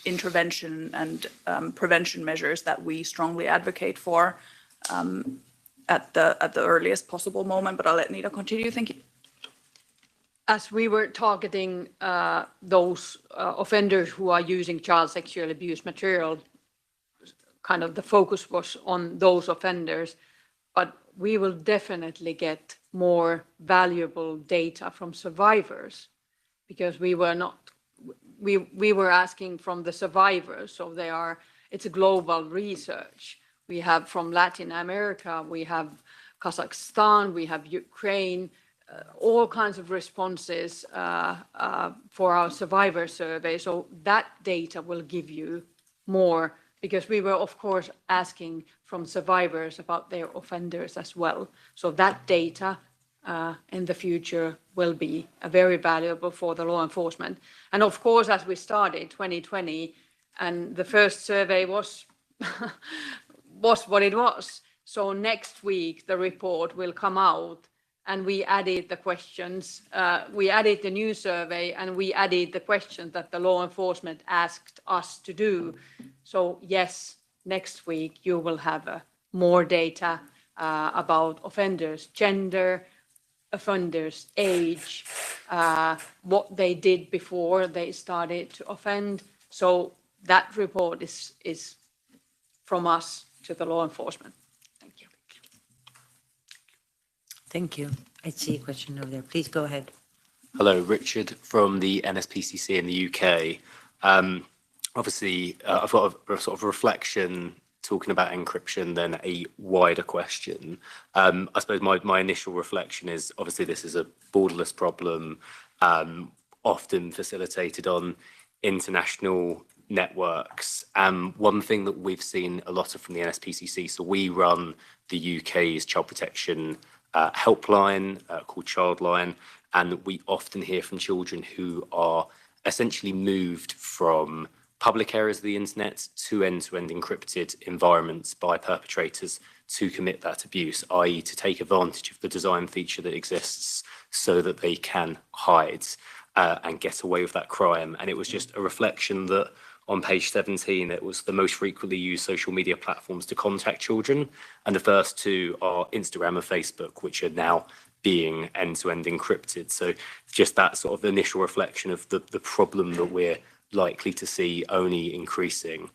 intervention and prevention measures that we strongly advocate for at the earliest possible moment. But I'll let Nina continue. Thank you. As we were targeting those offenders who are using child sexual abuse material, kind of the focus was on those offenders, but we will definitely get more valuable data from survivors, because we were asking from the survivors, so it's a global research. We have from Latin America, we have Kazakhstan, we have Ukraine, all kinds of responses for our survivor survey. So that data will give you more, because we were, of course, asking from survivors about their offenders as well. So that data in the future will be very valuable for the law enforcement. And of course, as we started 2020, and the first survey was what it was. So next week, the report will come out, and we added the questions, we added the new survey, and we added the questions that the law enforcement asked us to do. So yes, next week you will have more data about offenders' gender, offenders' age, what they did before they started to offend. So that report is from us to the law enforcement. Thank you. Thank you. I see a question over there. Please go ahead. Hello, Richard from the NSPCC in the UK. Obviously, I've got a sort of reflection talking about encryption, then a wider question. I suppose my initial reflection is, obviously this is a borderless problem, often facilitated on international networks. One thing that we've seen a lot of from the NSPCC, so we run the UK's child protection helpline called Childline, and we often hear from children who are essentially moved from public areas of the internet to end-to-end encrypted environments by perpetrators to commit that abuse, i.e. to take advantage of the design feature that exists so that they can hide and get away with that crime. And it was just a reflection that on page 17, it was the most frequently used social media platforms to contact children. And the first two are Instagram and Facebook, which are now being end-to-end encrypted. So just that sort of initial reflection of the problem that we're likely to see only increasing.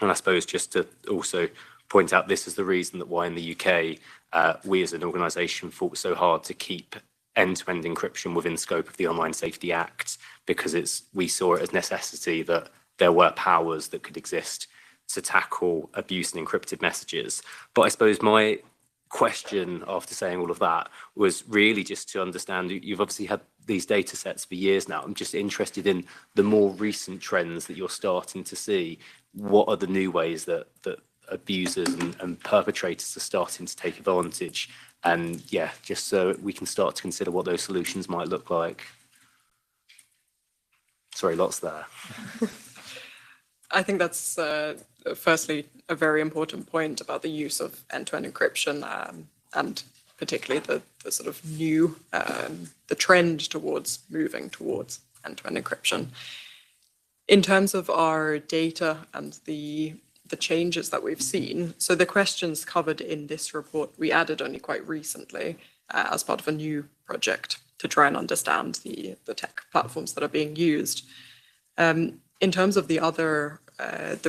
And I suppose just to also point out, this is the reason that why in the UK, we as an organisation fought so hard to keep end-to-end encryption within scope of the Online Safety Act, because we saw it as necessity that there were powers that could exist to tackle abuse and encrypted messages. But I suppose my question after saying all of that was really just to understand, you've obviously had these data sets for years now. I'm just interested in the more recent trends that you're starting to see. What are the new ways that abusers and perpetrators are starting to take advantage? And yeah, just so we can start to consider what those solutions might look like. Sorry, lots there. I think that's firstly a very important point about the use of end-to-end encryption and particularly the sort of new, the trend towards moving towards end-to-end encryption. In terms of our data and the changes that we've seen, so the questions covered in this report, we added only quite recently as part of a new project to try and understand the tech platforms that are being used. In terms of the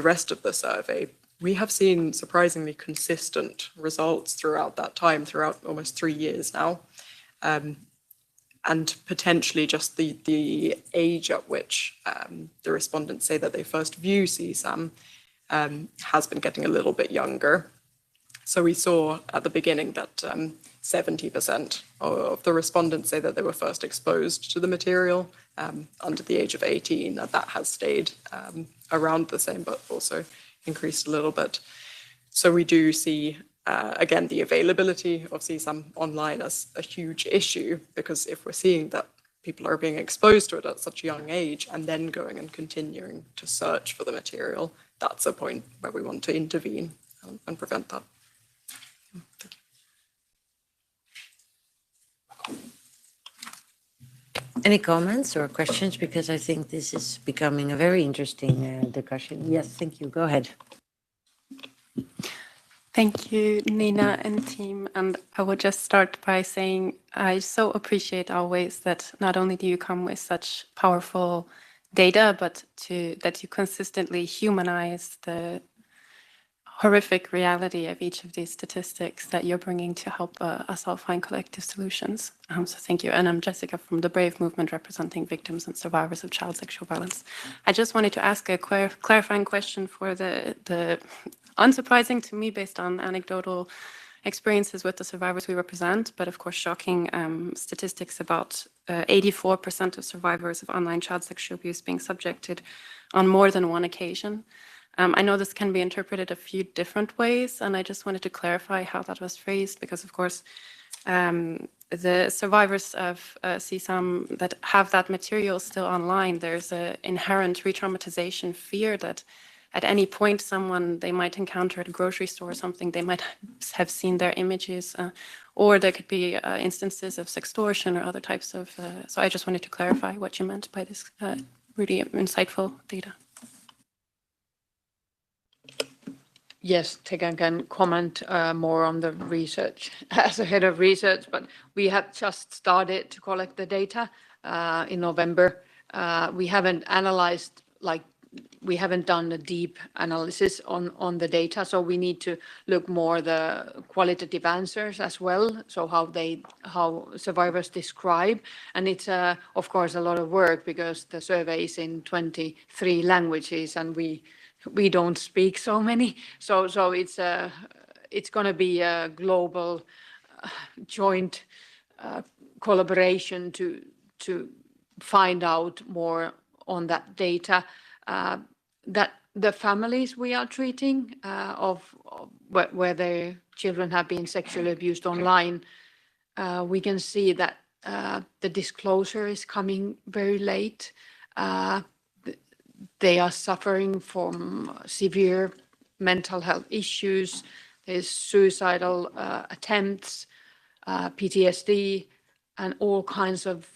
rest of the survey, we have seen surprisingly consistent results throughout that time, throughout almost 3 years now. And potentially just the age at which the respondents say that they first view CSAM has been getting a little bit younger. So we saw at the beginning that 70% of the respondents say that they were first exposed to the material under the age of 18, that has stayed around the same, but also increased a little bit. So we do see, again, the availability of CSAM online as a huge issue, because if we're seeing that people are being exposed to it at such a young age and then going and continuing to search for the material, that's a point where we want to intervene and prevent that. Thank you. Any comments or questions? Because I think this is becoming a very interesting discussion. Yes, thank you. Go ahead. Thank you, Nina and team. And I would just start by saying I so appreciate always that not only do you come with such powerful data, but that you consistently humanize the horrific reality of each of these statistics that you're bringing to help us all find collective solutions. So thank you. And I'm Jessica from the Brave Movement, representing victims and survivors of child sexual violence. I just wanted to ask a clarifying question for the unsurprising to me based on anecdotal experiences with the survivors we represent, but of course shocking statistics about 84% of survivors of online child sexual abuse being subjected on more than one occasion. I know this can be interpreted a few different ways, and I just wanted to clarify how that was phrased, because of course the survivors of CSAM that have that material still online, there's an inherent re-traumatization fear that at any point someone they might encounter at a grocery store or something, they might have seen their images, or there could be instances of sextortion or other types of, so I just wanted to clarify what you meant by this really insightful data. Yes, Tegan can comment more on the research as a head of research, but we have just started to collect the data in November. We haven't analyzed, we haven't done a deep analysis on the data, so we need to look more the qualitative answers as well, so how survivors describe. And it's of course a lot of work, because the survey is in 23 languages and we don't speak so many, so it's going to be a global joint collaboration to find out more on that data. That the families we are treating where their children have been sexually abused online, we can see that the disclosure is coming very late. They are suffering from severe mental health issues. There's suicidal attempts, PTSD, and all kinds of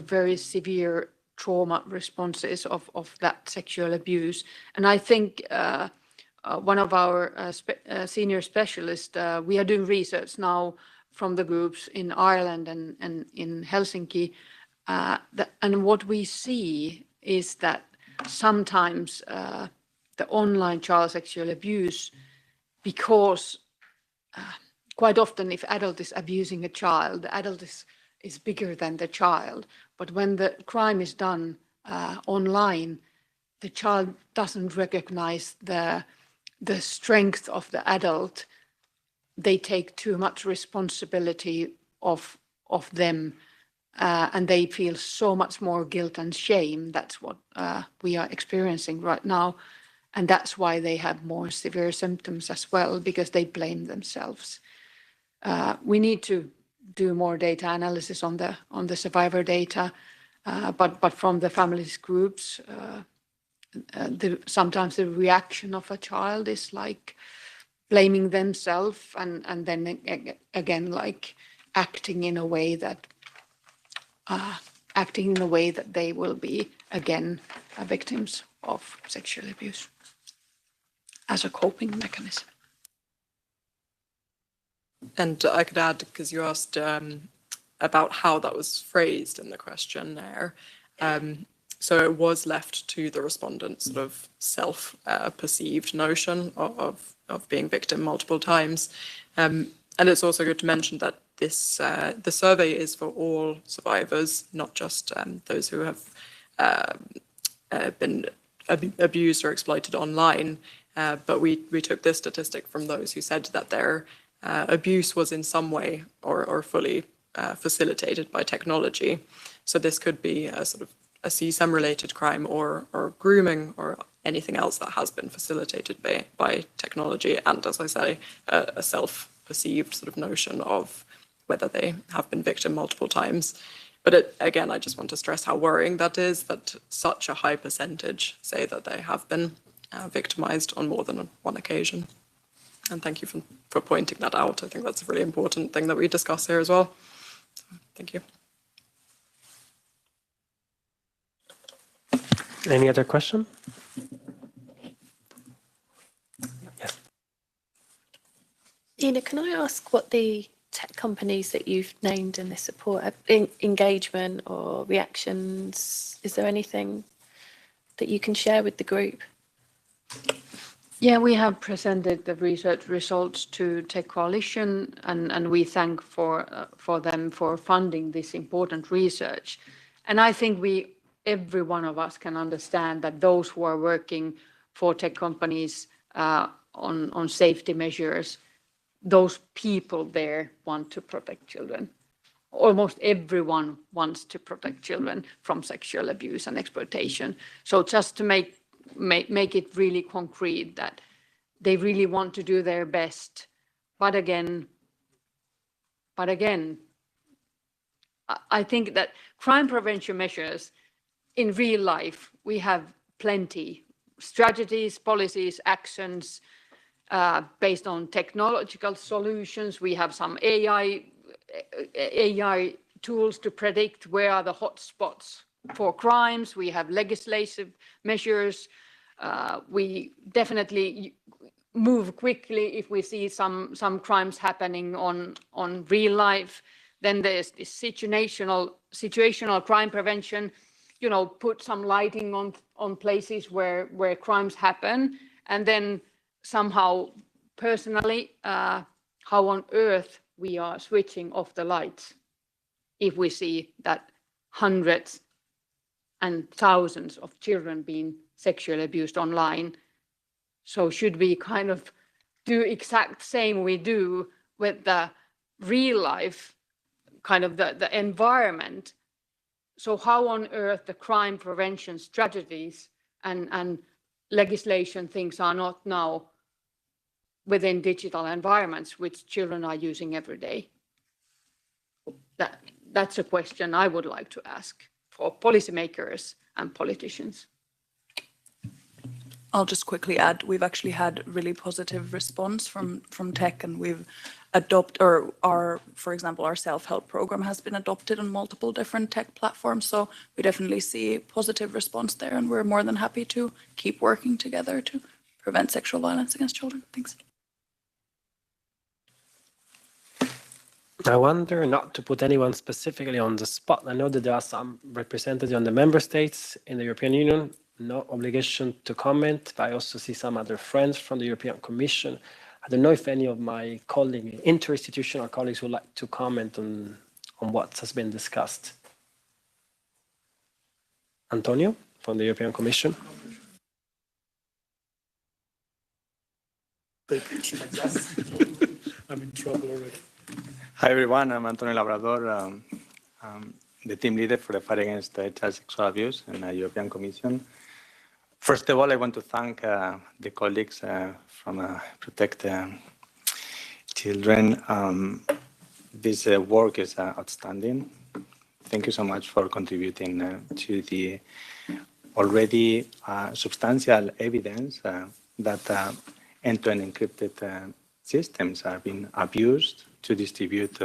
very severe trauma responses of that sexual abuse. And I think one of our senior specialists, we are doing research now from the groups in Ireland and in Helsinki. And what we see is that sometimes the online child sexual abuse, because quite often if adult is abusing a child, the adult is bigger than the child. But when the crime is done online, the child doesn't recognize the strength of the adult. They take too much responsibility of them. And they feel so much more guilt and shame. That's what we are experiencing right now. And that's why they have more severe symptoms as well, because they blame themselves. We need to do more data analysis on the survivor data, but from the families groups, sometimes the reaction of a child is like blaming themselves and then again like acting in a way that they will be again, victims of sexual abuse as a coping mechanism. And I could add, because you asked about how that was phrased in the questionnaire. So it was left to the respondent's sort of self-perceived notion of being victim multiple times. And it's also good to mention that this the survey is for all survivors, not just those who have been abused or exploited online. But we took this statistic from those who said that their abuse was in some way or fully facilitated by technology. So this could be a sort of a CSAM related crime or grooming or anything else that has been facilitated by technology. And as I say, a self-perceived sort of notion of whether they have been victim multiple times. But again, I just want to stress how worrying that is, that such a high percentage say that they have been victimized on more than one occasion. And thank you for pointing that out. I think that's a really important thing that we discuss here as well. Thank you. Any other question? Yes. Nina, can I ask what the tech companies that you've named in this report, engagement or reactions, is there anything that you can share with the group? Yeah, we have presented the research results to Tech Coalition, and we thank for them for funding this important research. And I think every one of us can understand that those who are working for tech companies on safety measures, those people there want to protect children. Almost everyone wants to protect children from sexual abuse and exploitation. So just to make it really concrete that they really want to do their best. But again, I think that crime prevention measures in real life, we have plenty. Strategies, policies, actions based on technological solutions. We have some AI tools to predict where are the hotspots for crimes. We have legislative measures. We definitely move quickly if we see some crimes happening on real life. Then there's this situational crime prevention, put some lighting on places where crimes happen. And then somehow personally, how on earth we are switching off the lights if we see that hundreds and thousands of children being sexually abused online. So should we kind of do exact same we do with the real life, kind of the environment? So how on earth the crime prevention strategies and legislation things are not now within digital environments which children are using every day? That's a question I would like to ask for policymakers and politicians. I'll just quickly add, we've actually had really positive response from tech, and we've adopted, or for example, our self-help program has been adopted on multiple different tech platforms. So we definitely see positive response there, and we're more than happy to keep working together to prevent sexual violence against children. Thanks. I wonder, not to put anyone specifically on the spot, I know that there are some representatives on the member states in the European Union, no obligation to comment, but I also see some other friends from the European Commission. I don't know if any of my interinstitutional colleagues would like to comment on what has been discussed. Antonio, from the European Commission. I'm in trouble already. Hi everyone, I'm Antonio Labrador, the team leader for the fight against child sexual abuse in the European Commission. First of all, I want to thank the colleagues from Protect Children. This work is outstanding. Thank you so much for contributing to the already substantial evidence that end-to-end encrypted systems are being abused to distribute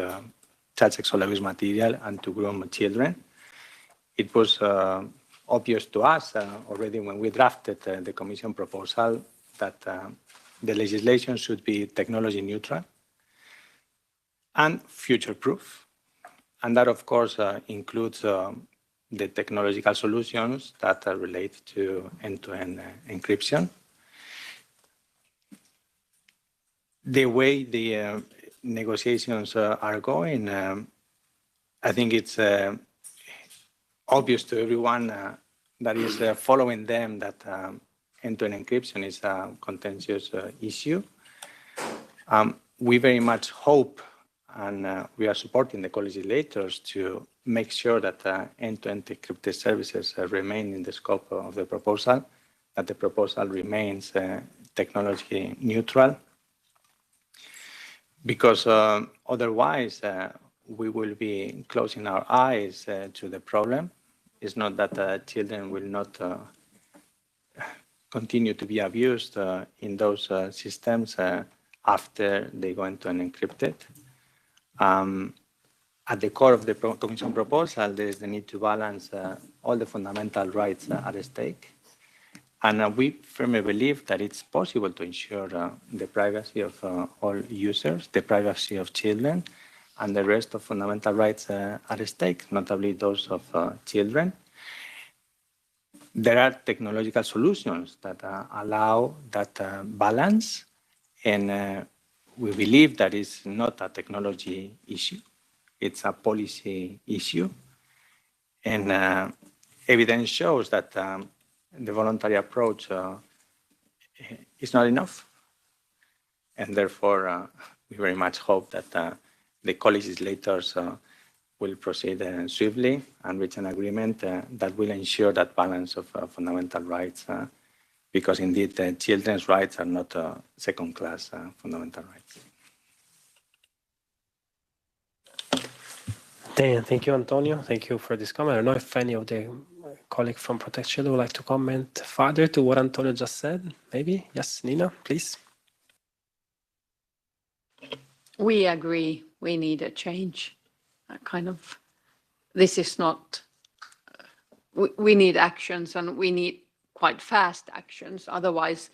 child sexual abuse material and to groom children. It was obvious to us already when we drafted the Commission proposal that the legislation should be technology neutral and future-proof. And that, of course, includes the technological solutions that relate to end-to-end encryption. The way the negotiations are going, I think it's obvious to everyone that is following them that end-to-end encryption is a contentious issue. We very much hope and we are supporting the co-legislators to make sure that end-to-end encrypted services remain in the scope of the proposal, that the proposal remains technology neutral, because otherwise we will be closing our eyes to the problem. It's not that children will not continue to be abused in those systems after they go into an encrypted. At the core of the Commission proposal, there is the need to balance all the fundamental rights at stake. And we firmly believe that it's possible to ensure the privacy of all users, the privacy of children, and the rest of fundamental rights at stake, notably those of children. There are technological solutions that allow that balance, and we believe that it's not a technology issue, it's a policy issue. And evidence shows that the voluntary approach is not enough. And therefore, we very much hope that the co-legislators will proceed swiftly and reach an agreement that will ensure that balance of fundamental rights, because indeed children's rights are not second-class fundamental rights. Thank you, Antonio. Thank you for this comment. I don't know if any of the colleagues from Protect Children would like to comment further to what Antonio just said. Maybe? Yes, Nina, please. We agree. We need a change. This is not, we need actions, and we need quite fast actions. Otherwise,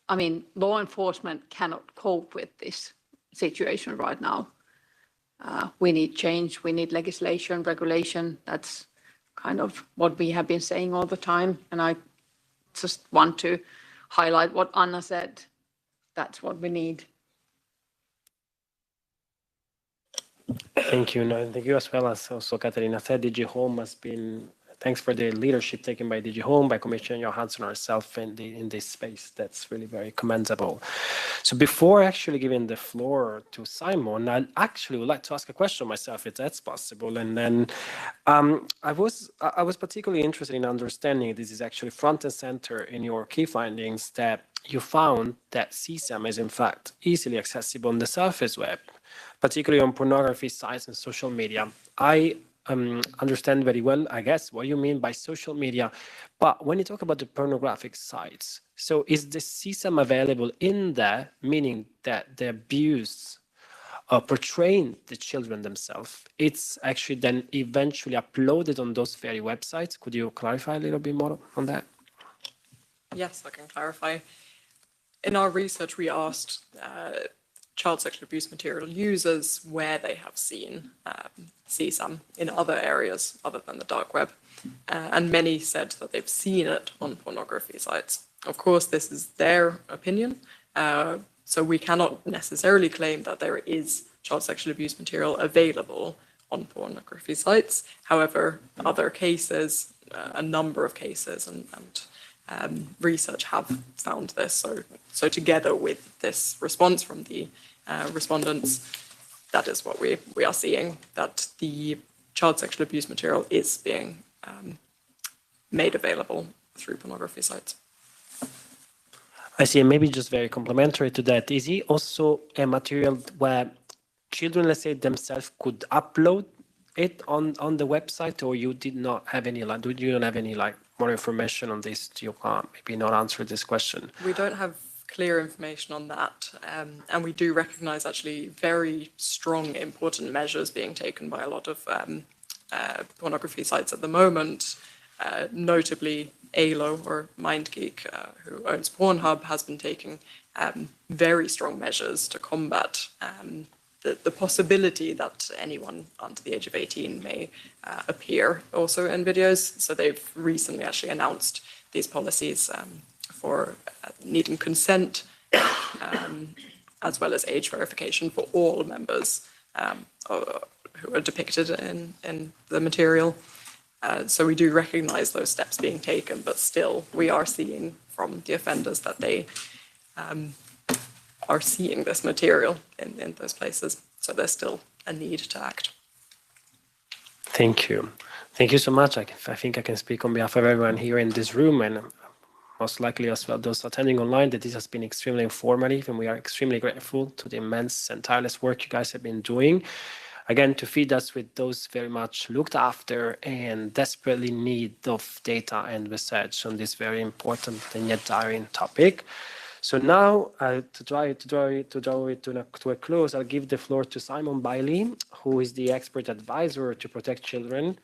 I mean, law enforcement cannot cope with this situation right now. We need change. We need legislation, regulation. That's kind of what we have been saying all the time. And I just want to highlight what Anna said. That's what we need. Thank you. No, thank you as well. As also Katarina said, DG Home has been, thanks for the leadership taken by DG Home, by Commissioner Johansson herself in this space. That's really very commendable. So before actually giving the floor to Simon, I actually would like to ask a question myself, if that's possible. And then I was particularly interested in understanding, this is actually front and center in your key findings, that you found that CSAM is in fact easily accessible on the surface web, particularly on pornography sites and social media. I understand very well, I guess, what you mean by social media, but when you talk about the pornographic sites, so is the CSAM available in there, meaning that the abuse portraying the children themselves, it's actually then eventually uploaded on those very websites? Could you clarify a little bit more on that? Yes, I can clarify. In our research, we asked child sexual abuse material users where they have seen CSAM in other areas other than the dark web. And many said that they've seen it on pornography sites. Of course, this is their opinion. So we cannot necessarily claim that there is child sexual abuse material available on pornography sites. However, other cases, a number of cases and research have found this. So together with this response from the respondents, that is what we are seeing, that the child sexual abuse material is being made available through pornography sites. I see, and maybe just very complementary to that, is it also a material where children, let's say, themselves could upload it on the website, or you did not have any, you don't have any more information on this? You can't maybe not answer this question. We don't have clear information on that. And we do recognize actually very strong, important measures being taken by a lot of pornography sites at the moment. Notably, ALO, or MindGeek, who owns Pornhub, has been taking very strong measures to combat the possibility that anyone under the age of 18 may appear also in videos. So they've recently actually announced these policies for needing consent, as well as age verification for all members who are depicted in the material. So we do recognize those steps being taken, but still we are seeing from the offenders that they are seeing this material in those places. So there's still a need to act. Thank you. Thank you so much. I think I can speak on behalf of everyone here in this room, and most likely as well those attending online, that this has been extremely informative, and we are extremely grateful to the immense and tireless work you guys have been doing. Again, to feed us with those very much looked after and desperately need of data and research on this very important and yet daring topic. So now, to draw it to a close, I'll give the floor to Simon Bailey, who is the expert advisor to Protect Children,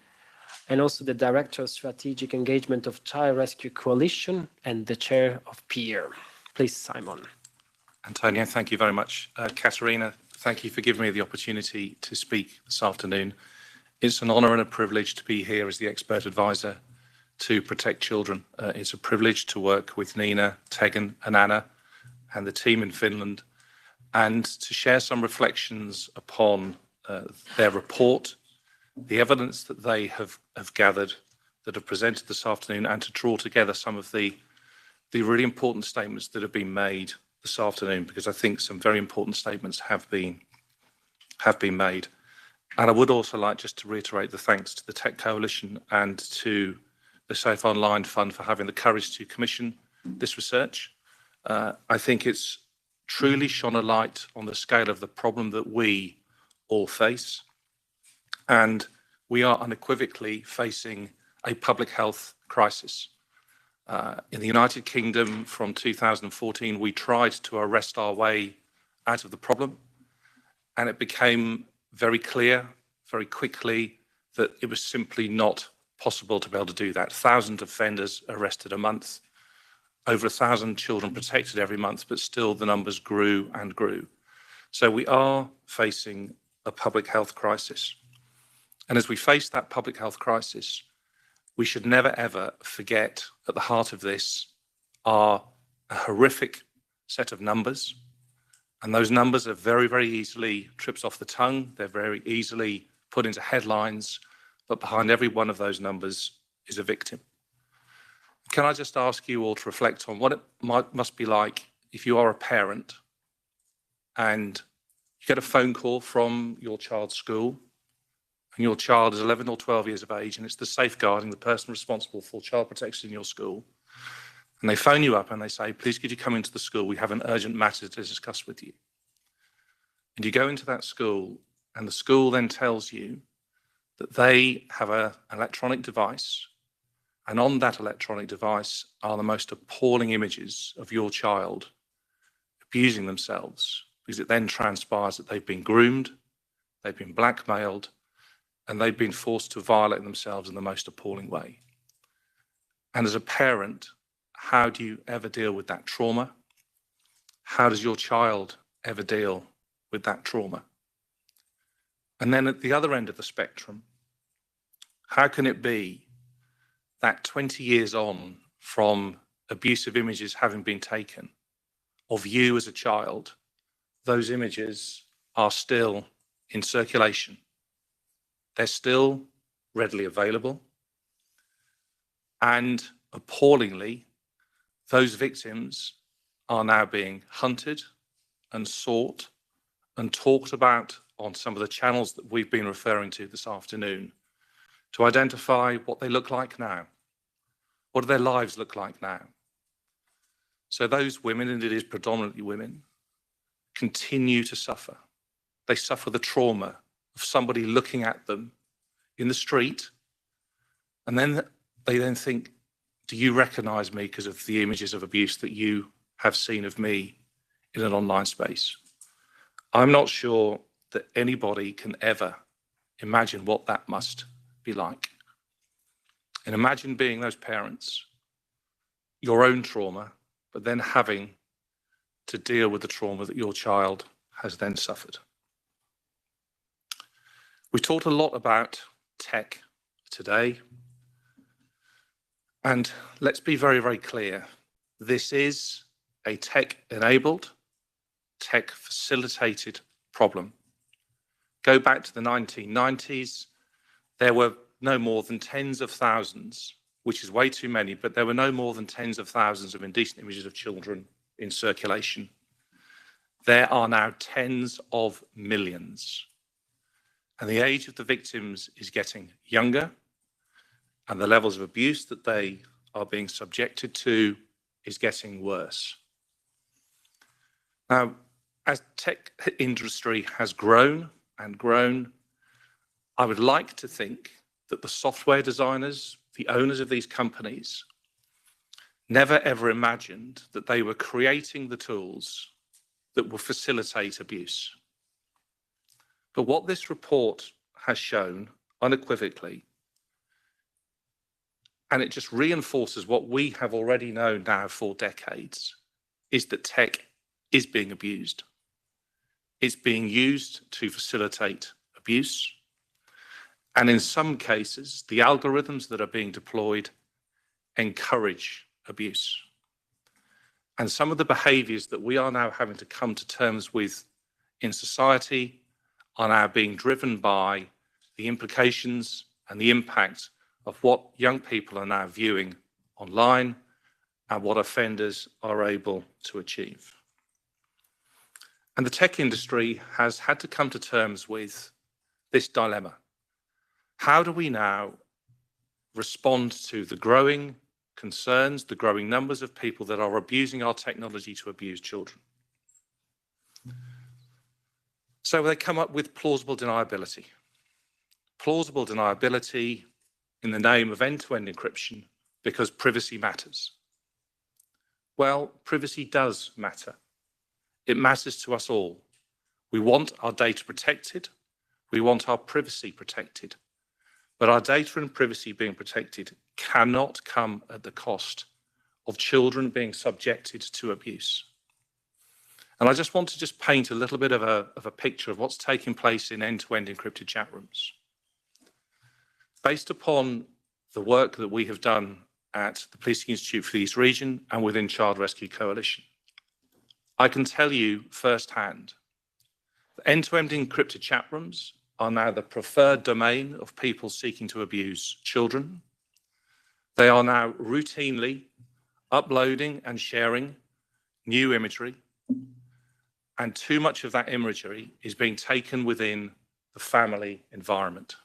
and also the Director of Strategic Engagement of Child Rescue Coalition and the Chair of PEER. Please, Simon. Antonio, thank you very much. Katerina, thank you for giving me the opportunity to speak this afternoon. It's an honour and a privilege to be here as the expert advisor to Protect Children. It's a privilege to work with Nina, Tegan and Anna and the team in Finland, and to share some reflections upon their report, the evidence that they have gathered, that are presented this afternoon, and to draw together some of the really important statements that have been made this afternoon, because I think some very important statements have been made. And I would also like just to reiterate the thanks to the Tech Coalition and to the Safe Online Fund for having the courage to commission this research. I think it's truly shone a light on the scale of the problem that we all face. And we are unequivocally facing a public health crisis. In the United Kingdom from 2014, we tried to arrest our way out of the problem. And it became very clear, very quickly, that it was simply not possible to be able to do that. 1,000 offenders arrested a month, over 1,000 children protected every month, but still the numbers grew and grew. So we are facing a public health crisis. And as we face that public health crisis, we should never, ever forget at the heart of this are a horrific set of numbers. And those numbers are very, very easily trips off the tongue. They're very easily put into headlines. But behind every one of those numbers is a victim. Can I just ask you all to reflect on what it must be like if you are a parent and you get a phone call from your child's school, and your child is 11 or 12 years of age, and it's the safeguarding, the person responsible for child protection in your school. And they phone you up and they say, please could you come into the school? We have an urgent matter to discuss with you. And you go into that school, and the school then tells you that they have an electronic device, and on that electronic device are the most appalling images of your child abusing themselves, because it then transpires that they've been groomed, they've been blackmailed, and they've been forced to violate themselves in the most appalling way. And as a parent, how do you ever deal with that trauma? How does your child ever deal with that trauma? And then at the other end of the spectrum, how can it be that 20 years on from abusive images having been taken of you as a child, those images are still in circulation? They're still readily available. And appallingly, those victims are now being hunted and sought and talked about on some of the channels that we've been referring to this afternoon to identify what they look like now. What do their lives look like now? So those women, and it is predominantly women, continue to suffer. They suffer the trauma of somebody looking at them in the street, and then they then think, do you recognize me because of the images of abuse that you have seen of me in an online space. I'm not sure that anybody can ever imagine what that must be like. And imagine being those parents, your own trauma, but then having to deal with the trauma that your child has then suffered. We've talked a lot about tech today. And let's be very, very clear. This is a tech-enabled, tech-facilitated problem. Go back to the 1990s, there were no more than tens of thousands, which is way too many, but there were no more than tens of thousands of indecent images of children in circulation. There are now tens of millions. And the age of the victims is getting younger, and the levels of abuse that they are being subjected to is getting worse. Now, as tech industry has grown and grown, I would like to think that the software designers, the owners of these companies, never ever imagined that they were creating the tools that will facilitate abuse. But what this report has shown unequivocally, and it just reinforces what we have already known now for decades, is that tech is being abused. It's being used to facilitate abuse. And in some cases, the algorithms that are being deployed encourage abuse. And some of the behaviors that we are now having to come to terms with in society are now being driven by the implications and the impact of what young people are now viewing online and what offenders are able to achieve. And the tech industry has had to come to terms with this dilemma. How do we now respond to the growing concerns, the growing numbers of people that are abusing our technology to abuse children? So they come up with plausible deniability. Plausible deniability in the name of end-to-end encryption because privacy matters. Well, privacy does matter. It matters to us all. We want our data protected. We want our privacy protected. But our data and privacy being protected cannot come at the cost of children being subjected to abuse. And I just want to just paint a little bit of a picture of what's taking place in end-to-end encrypted chat rooms. Based upon the work that we have done at the Policing Institute for the East Region and within Child Rescue Coalition, I can tell you firsthand that end-to-end encrypted chat rooms are now the preferred domain of people seeking to abuse children. They are now routinely uploading and sharing new imagery, and too much of that imagery is being taken within the family environment.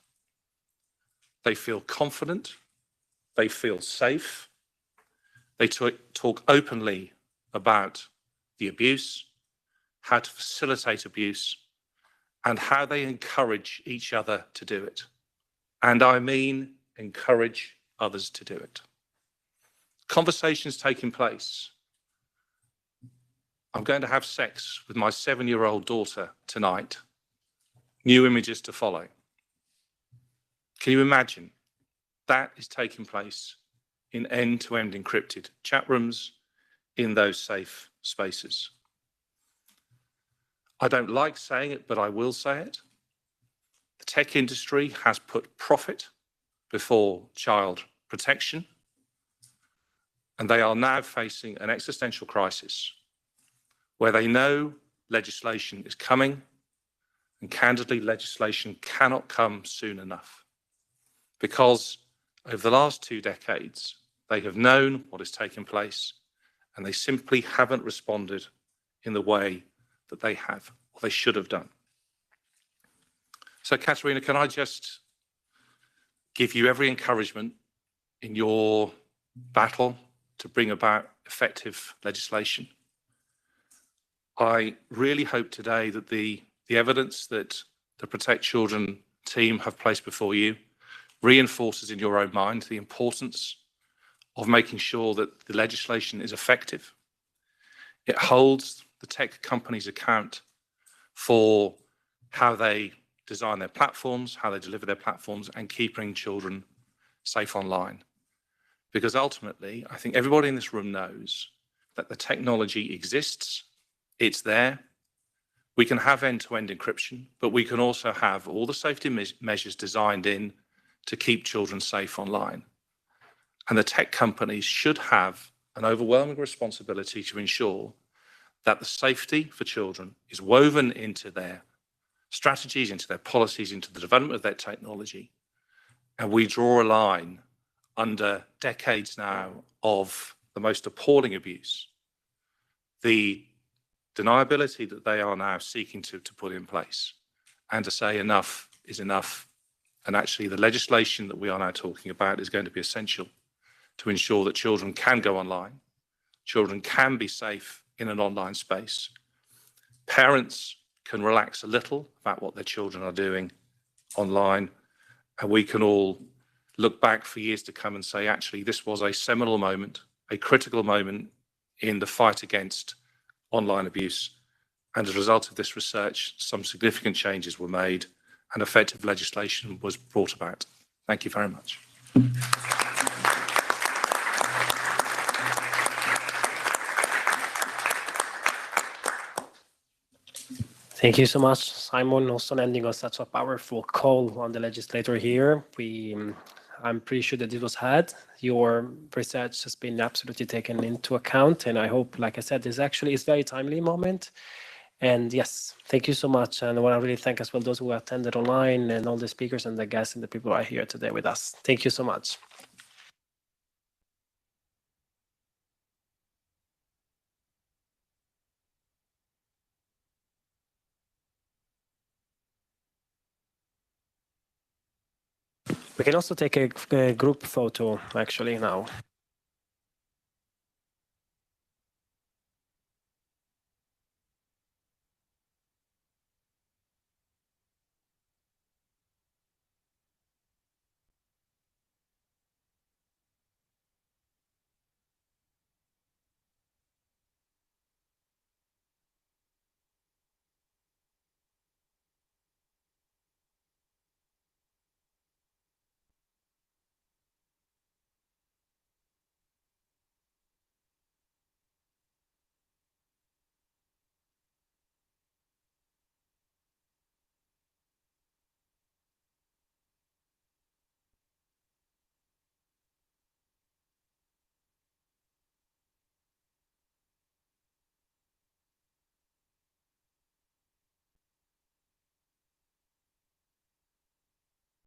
They feel confident, they feel safe, they talk openly about the abuse, how to facilitate abuse, and how they encourage each other to do it. And I mean encourage others to do it. Conversations taking place. I'm going to have sex with my 7-year-old daughter tonight. New images to follow. Can you imagine? That is taking place in end-to-end encrypted chat rooms in those safe spaces. I don't like saying it, but I will say it. The tech industry has put profit before child protection, and they are now facing an existential crisis where they know legislation is coming, and candidly, legislation cannot come soon enough. Because over the last 2 decades, they have known what is taking place, and they simply haven't responded in the way that they have, or they should have done. So, Katerina, can I just give you every encouragement in your battle to bring about effective legislation? I really hope today that the evidence that the Protect Children team have placed before you reinforces in your own mind the importance of making sure that the legislation is effective. It holds the tech companies account for how they design their platforms, how they deliver their platforms, and keeping children safe online. Because ultimately, I think everybody in this room knows that the technology exists, it's there. We can have end-to-end encryption, but we can also have all the safety measures designed in to keep children safe online. And the tech companies should have an overwhelming responsibility to ensure that the safety for children is woven into their strategies, into their policies, into the development of their technology. And we draw a line under decades now of the most appalling abuse, the deniability that they are now seeking to put in place, and to say enough is enough. And actually the legislation that we are now talking about is going to be essential to ensure that children can go online, children can be safe in an online space, parents can relax a little about what their children are doing online, and we can all look back for years to come and say, actually, this was a seminal moment, a critical moment in the fight against online abuse. And as a result of this research, some significant changes were made and effective legislation was brought about. Thank you very much. Thank you so much, Simon, also ending on such a powerful call on the legislator here. I'm pretty sure that it was had. Your research has been absolutely taken into account, and I hope, like I said, this actually is very timely moment. And yes, thank you so much. And I want to really thank as well those who attended online and all the speakers and the guests and the people who are here today with us. Thank you so much. We can also take a group photo actually now.